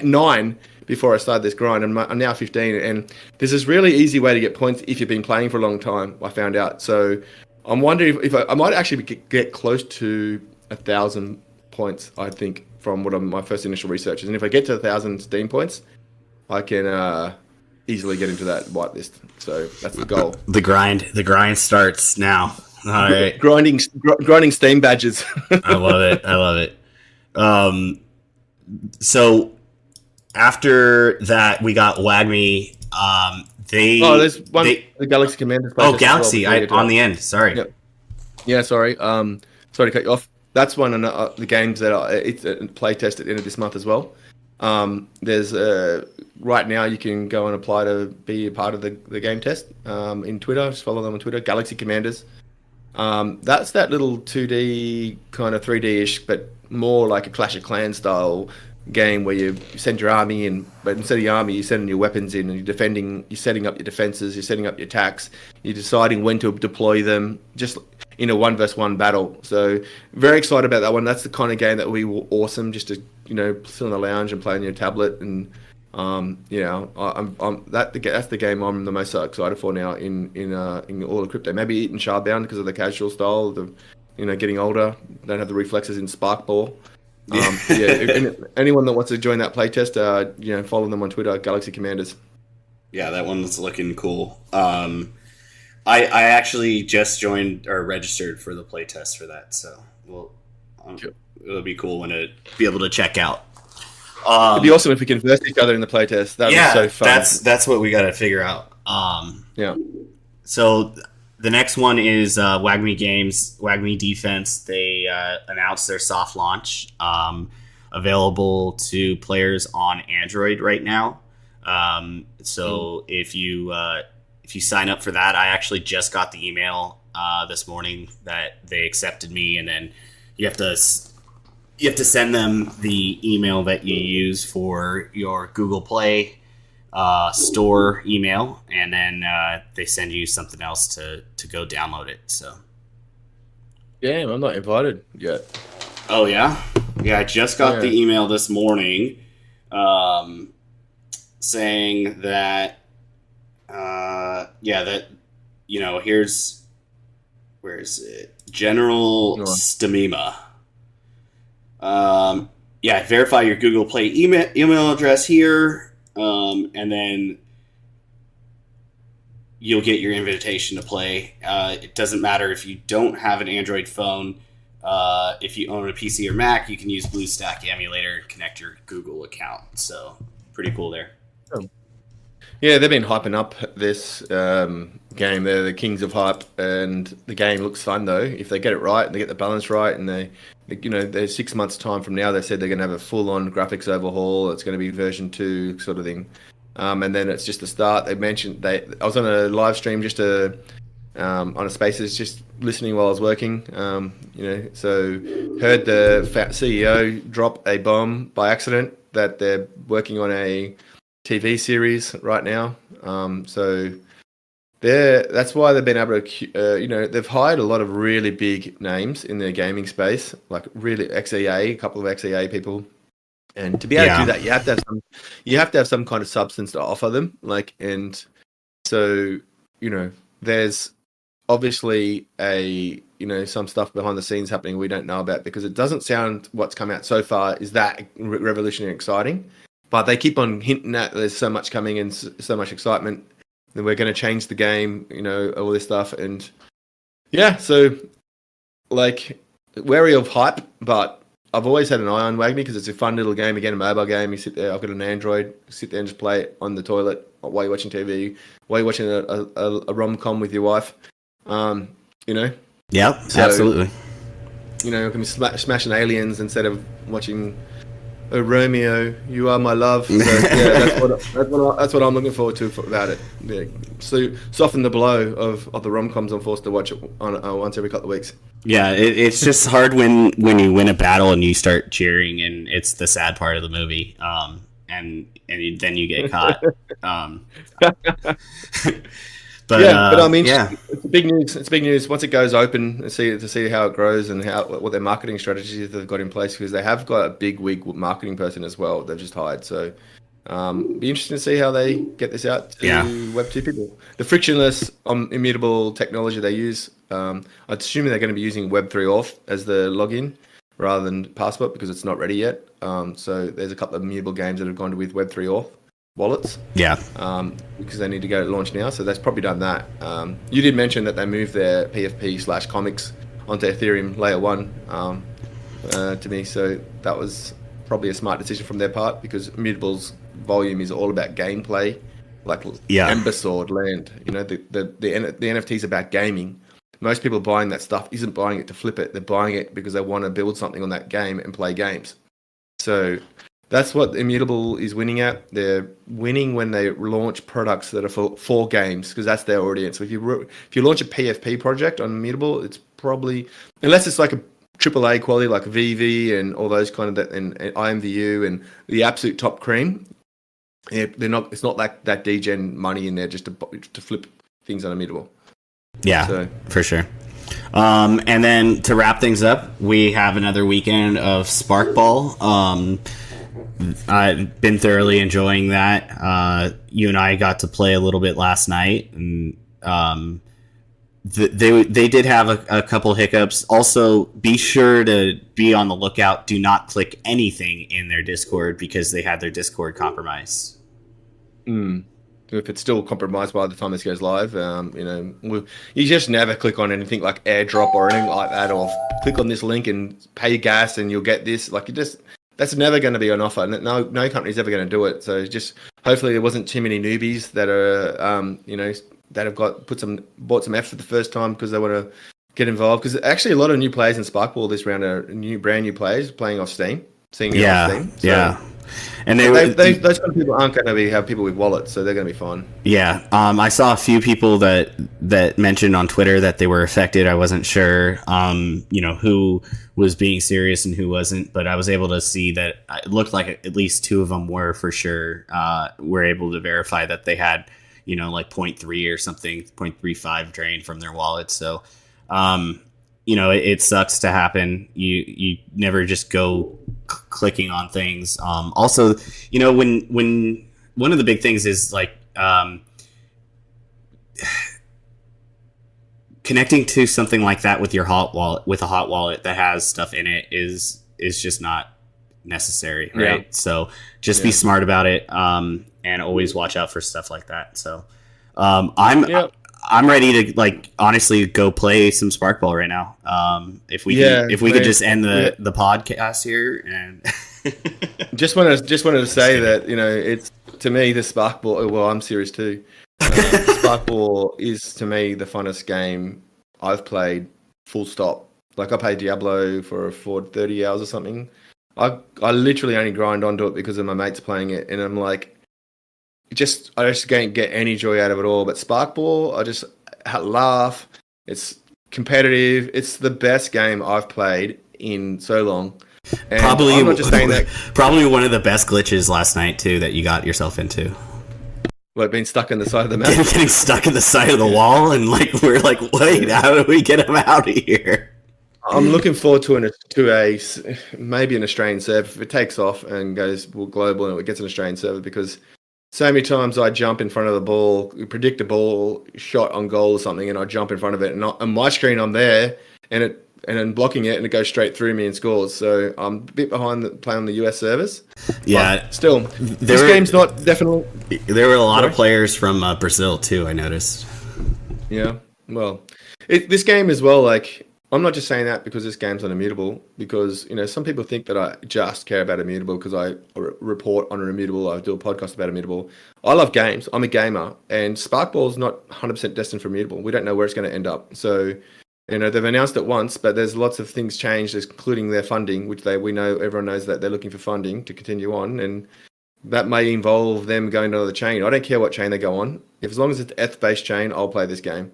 9. Before I started this grind, and I'm now 15, and there's this really easy way to get points if you've been playing for a long time, I found out. So I'm wondering if I might actually get close to 1,000 points, I think, from what my first initial research is. And if I get to 1,000 Steam points, I can easily get into that whitelist. So that's the goal. The grind starts now. All right. grinding Steam badges. I love it. So after that, we got WAGMI. There's one. The Galaxy Commanders. Galaxy. On the end. Sorry. Yep. Yeah, sorry. Sorry to cut you off. That's one of the games that it's a playtest at the end of this month as well. There's right now you can go and apply to be a part of the game test in Twitter. Just follow them on Twitter. Galaxy Commanders. That's that little 2D kind of 3D-ish, but more like a Clash of Clans style game where you send your army in, but instead of your army, you're sending your weapons in, and you're setting up your defenses, you're setting up your attacks, you're deciding when to deploy them, just in a 1v1 battle. So very excited about that one. That's the kind of game that will be awesome, just to sit on the lounge and play on your tablet. And that's the game I'm the most excited for now in all of crypto. Maybe Eaton Shardbound because of the casual style, getting older, don't have the reflexes in Sparkball. Anyone that wants to join that playtest, follow them on Twitter, Galaxy Commanders. Yeah, that one's looking cool. I actually just joined or registered for the playtest for that, so it'll be cool when it be able to check out. It'd be awesome if we can verse each other in the playtest. That'd be so fun. That's what we got to figure out. So the next one is WAGMI Games, WAGMI Defense. They announced their soft launch, available to players on Android right now. So if you if you sign up for that, I actually just got the email this morning that they accepted me, and then you have to send them the email that you use for your Google Play store email, and then they send you something else to go download it. So, damn, I'm not invited yet. Oh yeah, I just got the email this morning, saying that that where is it? General Stamima. Verify your Google Play email address here, and then you'll get your invitation to play. It doesn't matter if you don't have an Android phone. If you own a PC or Mac, you can use BlueStack emulator and connect your Google account. So pretty cool there. Yeah, they've been hyping up this game. They're the kings of hype, and the game looks fun though. If they get it right and they get the balance right, and they're 6 months time from now, they said they're going to have a full-on graphics overhaul. It's going to be version 2 sort of thing, and then it's just the start. They mentioned I was on a live stream just on a Spaces, just listening while I was working. So heard the CEO drop a bomb by accident that they're working on a TV series right now. So that's why they've been able to, they've hired a lot of really big names in the gaming space, like really XEA, a couple of XEA people. And to be able to do that, you have to have some kind of substance to offer them. And so, there's obviously some stuff behind the scenes happening we don't know about, because it doesn't sound what's come out so far is that revolutionary exciting. But they keep on hinting at there's so much coming and so much excitement that we're going to change the game, all this stuff. And so wary of hype, but I've always had an eye on WAGMI because it's a fun little game. Again, a mobile game. You sit there, I've got an Android, sit there and just play it on the toilet while you're watching TV, while you're watching a rom-com with your wife. Yep, so, absolutely. You can be smashing aliens instead of watching "Oh Romeo, You Are My Love." So, that's what I'm looking forward to about it. Yeah. So soften the blow of the rom-coms I'm forced to watch it on once every couple of weeks. Yeah, it's just hard when you win a battle and you start cheering, and it's the sad part of the movie, and then you get caught. But I mean, it's big news. It's big news once it goes open. To see how it grows and what their marketing strategies they've got in place, because they have got a big wig marketing person as well. They've just hired, so be interesting to see how they get this out to Web 2 people. The frictionless, immutable technology they use. I'd assume they're going to be using Web 3 Auth as the login rather than Passport because it's not ready yet. So there's a couple of immutable games that have gone with Web 3 Auth wallets. Because they need to go launch now, so that's probably done that. You did mention that they moved their PFP/comics onto Ethereum layer 1 to me, so that was probably a smart decision from their part, because Immutable's volume is all about gameplay, like Ember Sword land. The NFT is about gaming. Most people buying that stuff isn't buying it to flip it. They're buying it because they want to build something on that game and play games. So that's what Immutable is winning at. They're winning when they launch products that are for games, because that's their audience. So if you launch a PFP project on Immutable, it's probably, unless it's like a AAA quality like VV and all those kind of and IMVU and the absolute top cream, they're not. It's not like that degen money in there just to flip things on Immutable. Yeah, for sure. And then to wrap things up, we have another weekend of Sparkball. I've been thoroughly enjoying that. You and I got to play a little bit last night, and they did have a couple hiccups. Also, be sure to be on the lookout. Do not click anything in their Discord, because they had their Discord compromised. If it's still compromised by the time this goes live, you just never click on anything like airdrop or anything like that, or click on this link and pay gas and you'll get this. That's never going to be an offer. No company's ever going to do it. So just hopefully there wasn't too many newbies that are, that have bought some F for the first time because they want to get involved. Because actually a lot of new players in Sparkball this round are brand new players playing off Steam, seeing it off Steam. So, And those kind of people aren't going to have people with wallets, so they're going to be fine. Yeah, I saw a few people that mentioned on Twitter that they were affected. I wasn't sure, who was being serious and who wasn't, but I was able to see that it looked like at least two of them were for sure. Were able to verify that they had, like 0.3 or something, 0.35 drained from their wallet. So, it sucks to happen. You never just go clicking on things. Also, when one of the big things is like connecting to something like that with your hot wallet, with a hot wallet that has stuff in it is just not necessary, right? Yeah. So just be smart about it, and always watch out for stuff like that. So I'm ready to honestly go play some Sparkball right now. If we could just end the podcast here and just wanted to say that it's, to me, the Sparkball. Well, I'm serious too. Sparkball is, to me, the funnest game I've played. Full stop. Like, I played Diablo for 30 hours or something. I literally only grind onto it because of my mates playing it, and I'm like, I just can't get any joy out of it all. But Sparkball, I just laugh. It's competitive. It's the best game I've played in so long. And probably, I'm not just saying that. Probably one of the best glitches last night too that you got yourself into. Like being stuck in the side of the map. Getting stuck in the side of the wall, and we're like, wait, how do we get him out of here? I'm looking forward to maybe an Australian server if it takes off and goes global and it gets an Australian server, because so many times I jump in front of the ball, predict a ball shot on goal or something, and I jump in front of it, and on my screen I'm there, and then blocking it, and it goes straight through me and scores. So I'm a bit behind playing on the US servers. Yeah, but still, this game's not definitely. There were a lot of players from Brazil too, I noticed. Yeah, well, this game as well, like, I'm not just saying that because this game's on Immutable, because some people think that I just care about Immutable because I report on Immutable, I do a podcast about Immutable. I love games. I'm a gamer, and Sparkball's not 100% destined for Immutable. We don't know where it's going to end up. So, they've announced it once, but there's lots of things changed, including their funding, which everyone knows that they're looking for funding to continue on, and that may involve them going to another chain. I don't care what chain they go on. As long as it's ETH-based chain, I'll play this game.